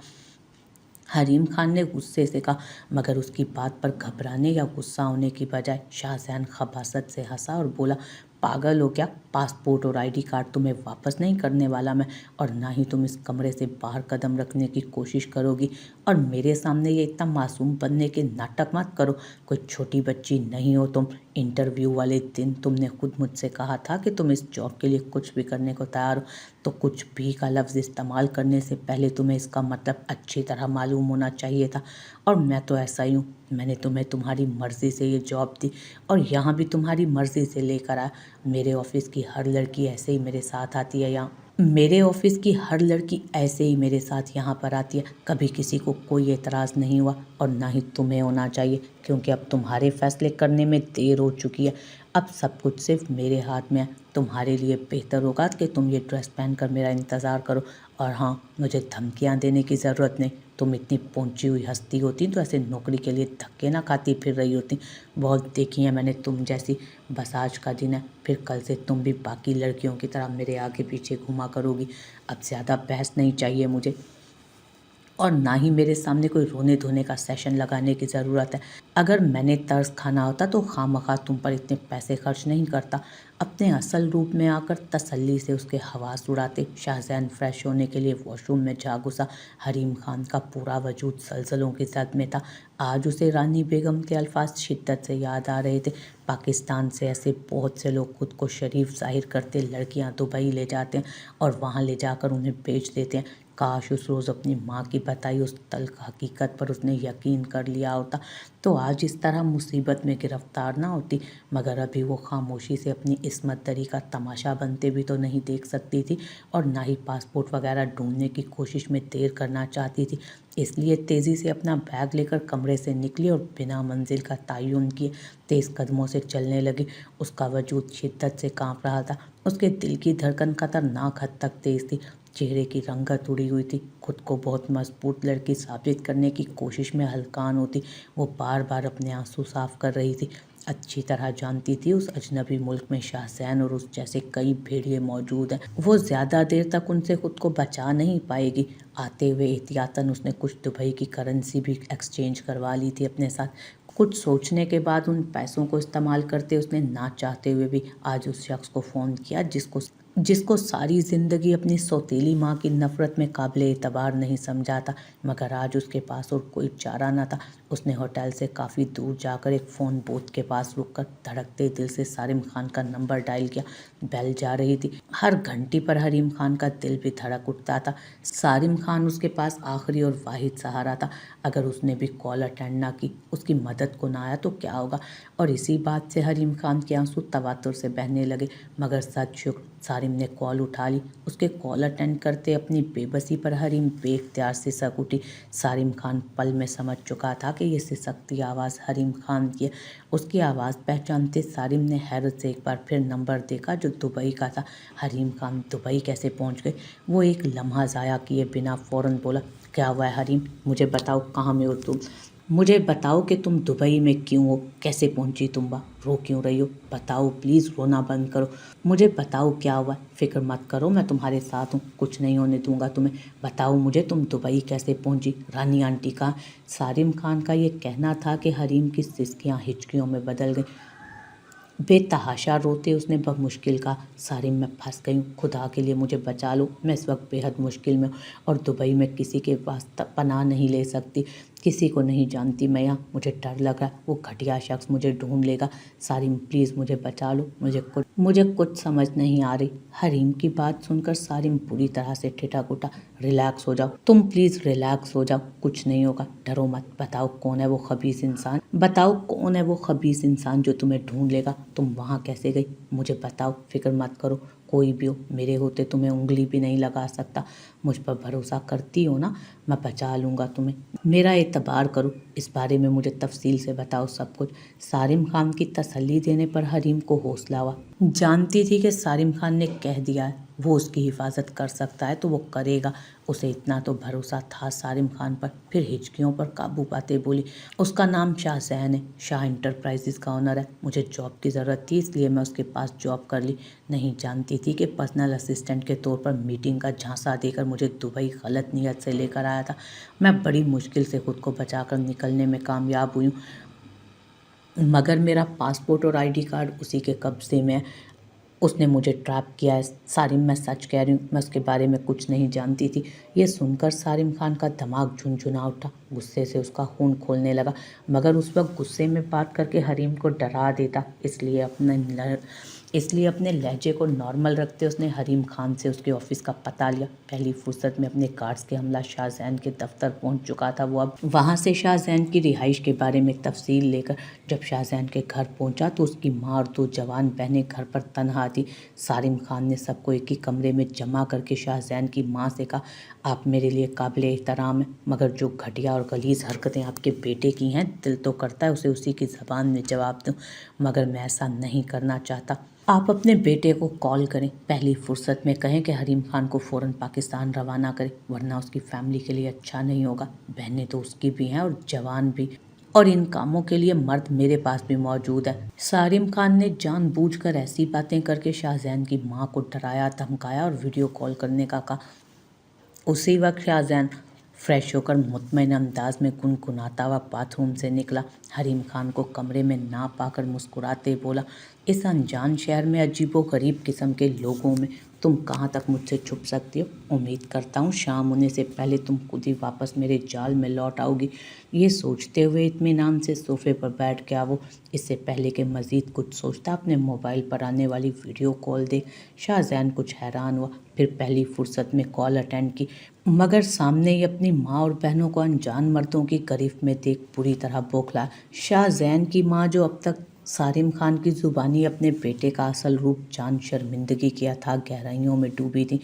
हरीम खान ने गुस्से से कहा, मगर उसकी बात पर घबराने या गुस्सा होने की बजाय शाहज़ैन खबासत से हंसा और बोला, पागल हो क्या? पासपोर्ट और आईडी कार्ड तुम्हें वापस नहीं करने वाला मैं, और ना ही तुम इस कमरे से बाहर कदम रखने की कोशिश करोगी। और मेरे सामने ये इतना मासूम बनने के नाटक मत करो। कोई छोटी बच्ची नहीं हो तुम। इंटरव्यू वाले दिन तुमने खुद मुझसे कहा था कि तुम इस जॉब के लिए कुछ भी करने को तैयार हो, तो कुछ भी का लफ्ज़ इस्तेमाल करने से पहले तुम्हें इसका मतलब अच्छी तरह मालूम होना चाहिए था। और मैं तो ऐसा ही हूँ। मैंने तुम्हें तुम्हारी मर्ज़ी से ये जॉब दी और यहाँ भी तुम्हारी मर्ज़ी से लेकर आया। मेरे ऑफिस की हर लड़की ऐसे ही मेरे साथ आती है यहाँ पर आती है। कभी किसी को कोई एतराज़ नहीं हुआ और ना ही तुम्हें होना चाहिए, क्योंकि अब तुम्हारे फैसले करने में देर हो चुकी है। अब सब कुछ सिर्फ मेरे हाथ में है। तुम्हारे लिए बेहतर होगा कि तुम ये ड्रेस पहनकर मेरा इंतज़ार करो। और हाँ, मुझे धमकियाँ देने की ज़रूरत नहीं। तुम इतनी पहुंची हुई हस्ती होती तो ऐसे नौकरी के लिए धक्के ना खाती फिर रही होती। बहुत देखी है मैंने तुम जैसी। बस आज का दिन है, फिर कल से तुम भी बाकी लड़कियों की तरह मेरे आगे पीछे घुमा करोगी। अब ज़्यादा बहस नहीं चाहिए मुझे, और ना ही मेरे सामने कोई रोने धोने का सेशन लगाने की ज़रूरत है। अगर मैंने तर्स खाना होता तो खामखा तुम पर इतने पैसे खर्च नहीं करता। अपने असल रूप में आकर तसल्ली से उसके हवास उड़ाते शाहज़ैन फ्रेश होने के लिए वॉशरूम में जा घुसा। हरीम खान का पूरा वजूद सलसलों की जद में था। आज उसे रानी बेगम के अल्फाज शिद्दत से याद आ रहे थे। पाकिस्तान से ऐसे बहुत से लोग खुद को शरीफ ज़ाहिर करते लड़कियां दुबई ले जाते हैं और वहां ले जाकर उन्हें बेच देते हैं। काश उस रोज़ अपनी माँ की बताई उस तल्ख हकीकत पर उसने यकीन कर लिया होता तो आज इस तरह मुसीबत में गिरफ्तार ना होती। मगर अभी वो खामोशी से अपनी इस्मत दरी का तमाशा बनते भी तो नहीं देख सकती थी, और ना ही पासपोर्ट वगैरह ढूंढने की कोशिश में देर करना चाहती थी। इसलिए तेज़ी से अपना बैग लेकर कमरे से निकली और बिना मंजिल का तयन किए तेज़ कदमों से चलने लगी। उसका वजूद शिद्दत से कांप रहा था। उसके दिल की धड़कन खतरनाक हद तक तेज़ थी। चेहरे की रंगत उड़ी हुई थी। खुद को बहुत मजबूत लड़की साबित करने की कोशिश में हलकान होती। वो बार बार अपने आंसू साफ कर रही थी। अच्छी तरह जानती थी उस अजनबी मुल्क में शाहज़ैन और उस जैसे कई भेड़िए मौजूद हैं। वो ज़्यादा देर तक उनसे खुद को बचा नहीं पाएगी। आते हुए एहतियातन उसने कुछ दुबई की करेंसी भी एक्सचेंज करवा ली थी अपने साथ। कुछ सोचने के बाद उन पैसों को इस्तेमाल करते उसने ना चाहते हुए भी आज उस शख्स को फ़ोन किया जिसको جس کو ساری زندگی اپنی سوتیلی ماں کی نفرت میں قابل اعتبار نہیں سمجھا تھا، مگر آج اس کے پاس اور کوئی چارہ نہ تھا۔ اس نے ہوٹل سے کافی دور جا کر ایک فون بوتھ کے پاس رک کر دھڑکتے دل سے سارم خان کا نمبر ڈائل کیا۔ بیل جا رہی تھی۔ ہر گھنٹی پر حریم خان کا دل بھی دھڑک اٹھتا تھا۔ سارم خان اس کے پاس آخری اور واحد سہارا تھا۔ اگر اس نے بھی کال اٹینڈ نہ کی، اس کی مدد کو نہ آیا تو کیا ہوگا؟ اور اسی بات سے حریم خان کے آنسو تواتر سے بہنے لگے۔ مگر سچ شکر سارم نے کال اٹھا لی۔ اس کے کال اٹینڈ کرتے اپنی بے بسی پر حریم بے اختیار سسک اٹھی۔ سارم خان پل میں سمجھ چکا تھا کہ یہ سسکتی آواز حریم خان کی ہے۔ اس کی آواز پہچانتے سارم نے حیرت سے ایک بار پھر نمبر دیکھا جو دبئی کا تھا۔ حریم خان دبئی کیسے پہنچ گئے؟ وہ ایک لمحہ ضائع کیے بنا فوراً بولا، کیا ہوا ہے حریم؟ مجھے بتاؤ کہاں میں ہو تم؟ مجھے بتاؤ کہ تم دبئی میں کیوں ہو؟ کیسے پہنچی تم وہاں؟ رو کیوں رہی ہو؟ بتاؤ پلیز، رونا بند کرو۔ مجھے بتاؤ کیا ہوا ہے؟ فکر مت کرو، میں تمہارے ساتھ ہوں، کچھ نہیں ہونے دوں گا تمہیں۔ بتاؤ مجھے تم دبئی کیسے پہنچی؟ رانی آنٹی کہاں؟ سارم خان کا یہ کہنا تھا کہ حریم کی سسکیاں ہچکیوں میں بدل گئیں۔ بے تحاشا روتے اس نے بمشکل کہا، سارم میں پھنس گئی ہوں، خدا کے لیے مجھے بچا لو، میں اس وقت بے حد مشکل میں ہوں اور دبئی میں کسی کے پاس پناہ نہیں لے سکتی، کسی کو نہیں جانتی میں یہاں، مجھے ڈر لگ رہا ہے وہ گھٹیا شخص مجھے ڈھونڈ لے گا۔ سارم پلیز مجھے بچا لو، مجھے کچھ سمجھ نہیں آ رہی۔ حریم کی بات سن کر سارم پوری طرح سے ٹھٹک اٹھا، ریلیکس ہو جاؤ تم، پلیز ریلیکس ہو جاؤ، کچھ نہیں ہوگا، ڈرو مت۔ بتاؤ کون ہے وہ خبیث انسان؟ بتاؤ کون ہے وہ خبیث انسان جو تمہیں ڈھونڈ لے گا؟ تم وہاں کیسے گئی؟ مجھے بتاؤ، فکر مت کرو، کوئی بھی ہو میرے ہوتے تمہیں انگلی بھی نہیں لگا سکتا۔ مجھ پر بھروسہ کرتی ہو نا؟ میں بچا لوں گا تمہیں، میرا اعتبار کرو، اس بارے میں مجھے تفصیل سے بتاؤ سب کچھ۔ سارم خان کی تسلی دینے پر حریم کو حوصلہ ہوا۔ جانتی تھی کہ سارم خان نے کہہ دیا ہے وہ اس کی حفاظت کر سکتا ہے تو وہ کرے گا، اسے اتنا تو بھروسہ تھا سارم خان پر۔ پھر ہچکیوں پر قابو پاتے بولی، اس کا نام شاہ زین ہے، شاہ انٹرپرائزز کا آنر ہے، مجھے جاب کی ضرورت تھی اس لیے میں اس کے پاس جاب کر لی۔ نہیں جانتی تھی کہ پرسنل اسسٹنٹ کے طور پر میٹنگ کا جھانسا دے کر مجھے دبئی غلط نیت سے لے کر آیا تھا۔ میں بڑی مشکل سے خود کو بچا کر نکلنے میں کامیاب ہوئی ہوں، مگر میرا پاسپورٹ اور آئی ڈی کارڈ اسی کے قبضے میں ہے۔ اس نے مجھے ٹریپ کیا ہے۔ سارم میں سچ کہہ رہی ہوں، میں اس کے بارے میں کچھ نہیں جانتی تھی۔ یہ سن کر سارم خان کا دماغ جھنجھنا اٹھا، غصے سے اس کا خون کھولنے لگا، مگر اس وقت غصے میں بات کر کے حریم کو ڈرا دیتا، اس لیے اپنے لہجے کو نارمل رکھتے اس نے حریم خان سے اس کے آفس کا پتہ لیا۔ پہلی فرصت میں اپنے کارڈز کے حملہ شاہ زین کے دفتر پہنچ چکا تھا وہ اب وہاں سے شاہ زین کی رہائش کے بارے میں تفصیل لے کر۔ جب شاہ زین کے گھر پہنچا تو اس کی ماں اور 2 جوان بہنیں گھر پر تنہا تھی۔ سارم خان نے سب کو ایک ہی کمرے میں جمع کر کے شاہ زین کی ماں سے کہا، آپ میرے لیے قابل احترام ہیں، مگر جو گھٹیا اور غلیظ حرکتیں آپ کے بیٹے کی ہیں، دل تو کرتا ہے اسے اسی کی زبان میں جواب دوں، مگر میں ایسا نہیں کرنا چاہتا۔ آپ اپنے بیٹے کو کال کریں، پہلی فرصت میں کہیں کہ حریم خان کو فوراً پاکستان روانہ کریں، ورنہ اس کی فیملی کے لیے اچھا نہیں ہوگا۔ بہنیں تو اس کی بھی ہیں اور جوان بھی، اور ان کاموں کے لیے مرد میرے پاس بھی موجود ہے۔ سارم خان نے جان بوجھ کر ایسی باتیں کر کے شاہ زین کی ماں کو ڈرایا، دھمکایا اور ویڈیو کال کرنے کا کہا۔ اسی وقت شاہ زین فریش ہو کر مطمئن انداز میں گنگناتا ہوا باتھ روم سے نکلا۔ حریم خان کو کمرے میں نہ پا کر مسکراتے بولا، اس انجان شہر میں عجیب و غریب قسم کے لوگوں میں تم کہاں تک مجھ سے چھپ سکتی ہو؟ امید کرتا ہوں شام ہونے سے پہلے تم خود ہی واپس میرے جال میں لوٹ آؤ گی۔ یہ سوچتے ہوئے اطمینان سے صوفے پر بیٹھ گیا وہ، اس سے پہلے کہ مزید کچھ سوچتا اپنے موبائل پر آنے والی ویڈیو کال دیکھ شاہ زین کچھ حیران ہوا، پھر پہلی فرصت میں کال اٹینڈ کی، مگر سامنے ہی اپنی ماں اور بہنوں کو انجان مردوں کی گرفت میں دیکھ بری طرح بوکھلا۔ شاہ زین کی ماں جو اب تک سارم خان کی زبانی اپنے بیٹے کا اصل روپ جان شرمندگی کیا تھا گہرائیوں میں ڈوبی تھی۔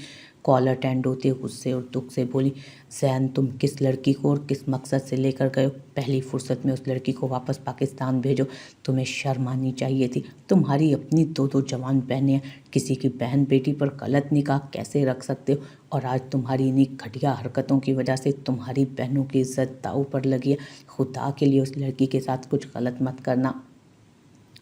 کال اٹینڈ ہوتے غصے اور دکھ سے بولی، زین تم کس لڑکی کو اور کس مقصد سے لے کر گئے ہو؟ پہلی فرصت میں اس لڑکی کو واپس پاکستان بھیجو، تمہیں شرم آنی چاہیے تھی، تمہاری اپنی 2 جوان بہنیں ہیں، کسی کی بہن بیٹی پر غلط نکاح کیسے رکھ سکتے ہو؟ اور آج تمہاری انہیں گھٹیا حرکتوں کی وجہ سے تمہاری بہنوں کی عزت داؤ پر لگی ہے، خدا کے لیے اس لڑکی کے ساتھ کچھ غلط مت کرنا۔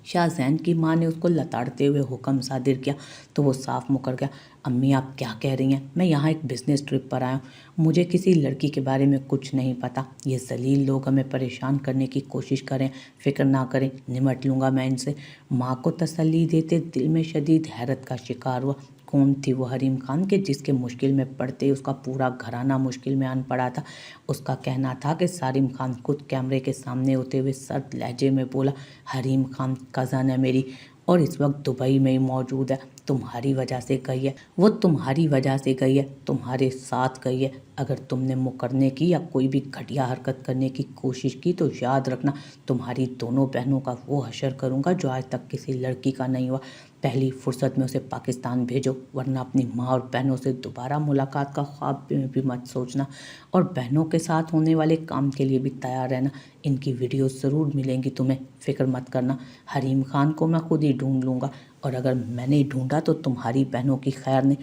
شاہ زین کی ماں نے اس کو لتاڑتے ہوئے حکم صادر کیا تو وہ صاف مکر گیا، امی آپ کیا کہہ رہی ہیں؟ میں یہاں ایک بزنس ٹرپ پر آیا ہوں، مجھے کسی لڑکی کے بارے میں کچھ نہیں پتہ، یہ ذلیل لوگ ہمیں پریشان کرنے کی کوشش کریں، فکر نہ کریں، نمٹ لوں گا میں ان سے۔ ماں کو تسلی دیتے دل میں شدید حیرت کا شکار ہوا، कौन थी वो हरीम खान के जिसके मुश्किल में पड़ते ही उसका पूरा घराना मुश्किल में आन पड़ा था। उसका कहना था कि सारिम खान खुद कैमरे के सामने होते हुए सर्द लहजे में बोला, हरीम खान कज़न है मेरी और इस वक्त दुबई में ही मौजूद है। तुम्हारी वजह से गई है, वो तुम्हारी वजह से गई है, तुम्हारे साथ गई है। अगर तुमने मुकरने की या कोई भी घटिया हरकत करने की कोशिश की तो याद रखना तुम्हारी दोनों बहनों का वो हशर करूँगा जो आज तक किसी लड़की का नहीं हुआ। पहली फुर्सत में उसे पाकिस्तान भेजो, वरना अपनी माँ और बहनों से दोबारा मुलाकात का ख्वाब में भी मत सोचना और बहनों के साथ होने वाले काम के लिए भी तैयार रहना। इनकी वीडियोस ज़रूर मिलेंगी तुम्हें, फिक्र मत करना। हरीम खान को मैं खुद ही ढूंढ लूँगा और अगर मैंने ही ढूंढा तो तुम्हारी बहनों की खैर नहीं।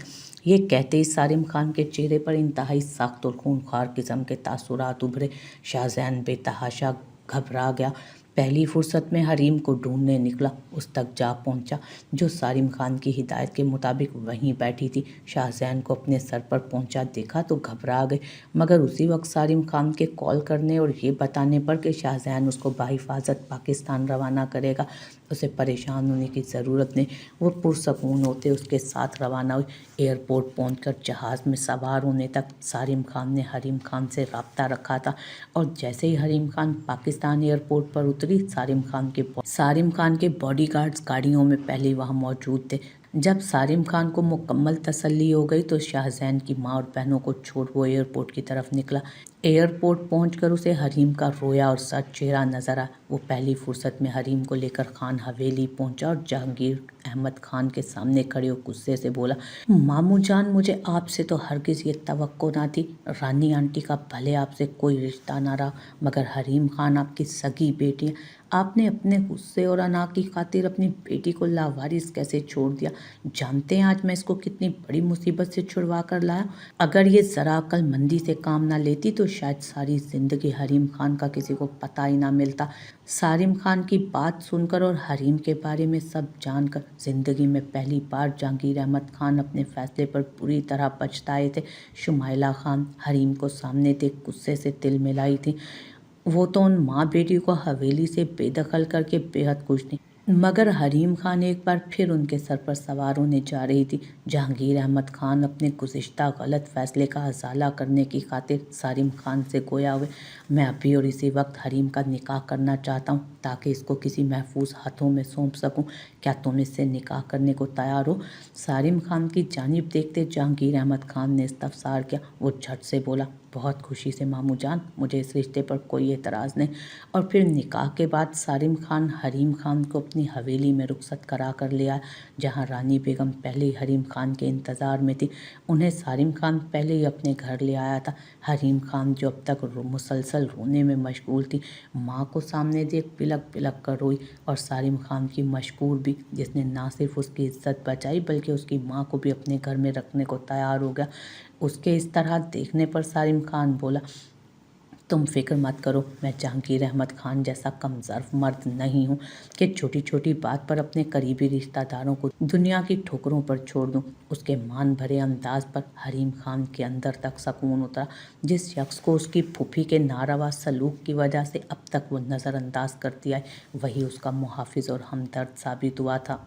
ये कहते ही सारिम खान के चेहरे पर इंतहाई सख्त और खूंखार किस्म के तासुरात उभरे। शाहजहान बेतहाशा घबरा गया। पहली फुर्सत में हरीम को ढूंढने निकला, उस तक जा पहुंचा जो सारिम खान की हिदायत के मुताबिक वहीं बैठी थी। शाहजहान को अपने सर पर पहुंचा देखा तो घबरा गए, मगर उसी वक्त सारिम खान के कॉल करने और ये बताने पर कि शाहजहान उसको बाहिफाजत पाकिस्तान रवाना करेगा, उसे परेशान होने की ज़रूरत नहीं। वो पुरसकून होते उसके साथ रवाना हुई। एयरपोर्ट पहुंचकर जहाज़ में सवार होने तक सारिम खान ने हरीम खान से रब्ता रखा था और जैसे ही हरीम खान पाकिस्तान एयरपोर्ट पर उतरी, सारिम खान के बॉडीगार्ड्स गाड़ियों में पहले वहाँ मौजूद थे। जब सारिम खान को मुकम्मल तसल्ली हो गई तो शाहजहान की माँ और बहनों को छोड़ वो एयरपोर्ट की तरफ निकला। एयरपोर्ट पहुंचकर उसे हरीम का रोया और सच चेहरा नजर आया। वो पहली फुर्सत में हरीम को लेकर खान हवेली पहुंचा और जहांगीर अहमद खान के सामने खड़े हो गुस्से से बोला, मामू जान, मुझे आपसे तो हरगिज़ ये तवक्को ना थी। रानी आंटी का भले आपसे कोई रिश्ता ना रहा, मगर हरीम खान आपकी सगी बेटी है। आपने अपने गुस्से और अना की खातिर अपनी बेटी को लावारिस कैसे छोड़ दिया? जानते हैं आज मैं इसको कितनी बड़ी मुसीबत से छुड़वा कर लाया। अगर ये ज़रा अक्लमंदी से काम ना लेती तो शायद सारी ज़िंदगी हरीम खान का किसी को पता ही ना मिलता। सारिम खान की बात सुनकर और हरीम के बारे में सब जानकर ज़िंदगी में पहली बार जहांगीर अहमद खान अपने फैसले पर पूरी तरह पछताए थे। शुमाइला खान हरीम को सामने देख गुस्से से तिल मिलाई थी। वो तो उन माँ बेटी को हवेली से बेदखल करके बेहद खुश थी, मगर हरीम खान एक बार फिर उनके सर पर सवार होने जा रही थी। जहांगीर अहमद खान अपने गुज़िश्ता गलत फैसले का अजाला करने की खातिर सारिम खान से गोया हुए, मैं अभी और इसी वक्त हरीम का निकाह करना चाहता हूँ ताकि इसको किसी महफूज हाथों में सौंप सकूँ। क्या तुम इससे निकाह करने को तैयार हो? सारिम खान की जानिब देखते जहांगीर अहमद खान ने इस्तफसार किया। वो झट से बोला, बहुत खुशी से मामू जान, मुझे इस रिश्ते पर कोई एतराज़ नहीं। और फिर निकाह के बाद सारिम खान हरीम खान को अपनी हवेली में रुखसत करा कर ले आया, जहाँ रानी बेगम पहले ही हरीम खान के इंतज़ार में थी। उन्हें सारिम खान पहले ही अपने घर ले आया था। हरीम खान जो अब तक मुसलसल रोने में मशगूल थी, माँ को सामने देख बिलक बिलक कर रोई और सारिम खान की मशकूर भी, जिसने ना सिर्फ उसकी इज्जत बचाई बल्कि उसकी माँ को भी अपने घर में रखने को तैयार हो गया। उसके इस तरह देखने पर सारिम खान बोला, तुम फिक्र मत करो, मैं जहांगीर अहमद खान जैसा कमज़र्फ मर्द नहीं हूँ कि छोटी छोटी बात पर अपने करीबी रिश्तेदारों को दुनिया की ठोकरों पर छोड़ दूँ। उसके मान भरे अंदाज पर हरीम खान के अंदर तक सुकून उतरा। जिस शख्स को उसकी फूफी के नारवा सलूक की वजह से अब तक वो नज़रअंदाज करती आई, वही उसका मुहाफिज और हमदर्द साबित हुआ था।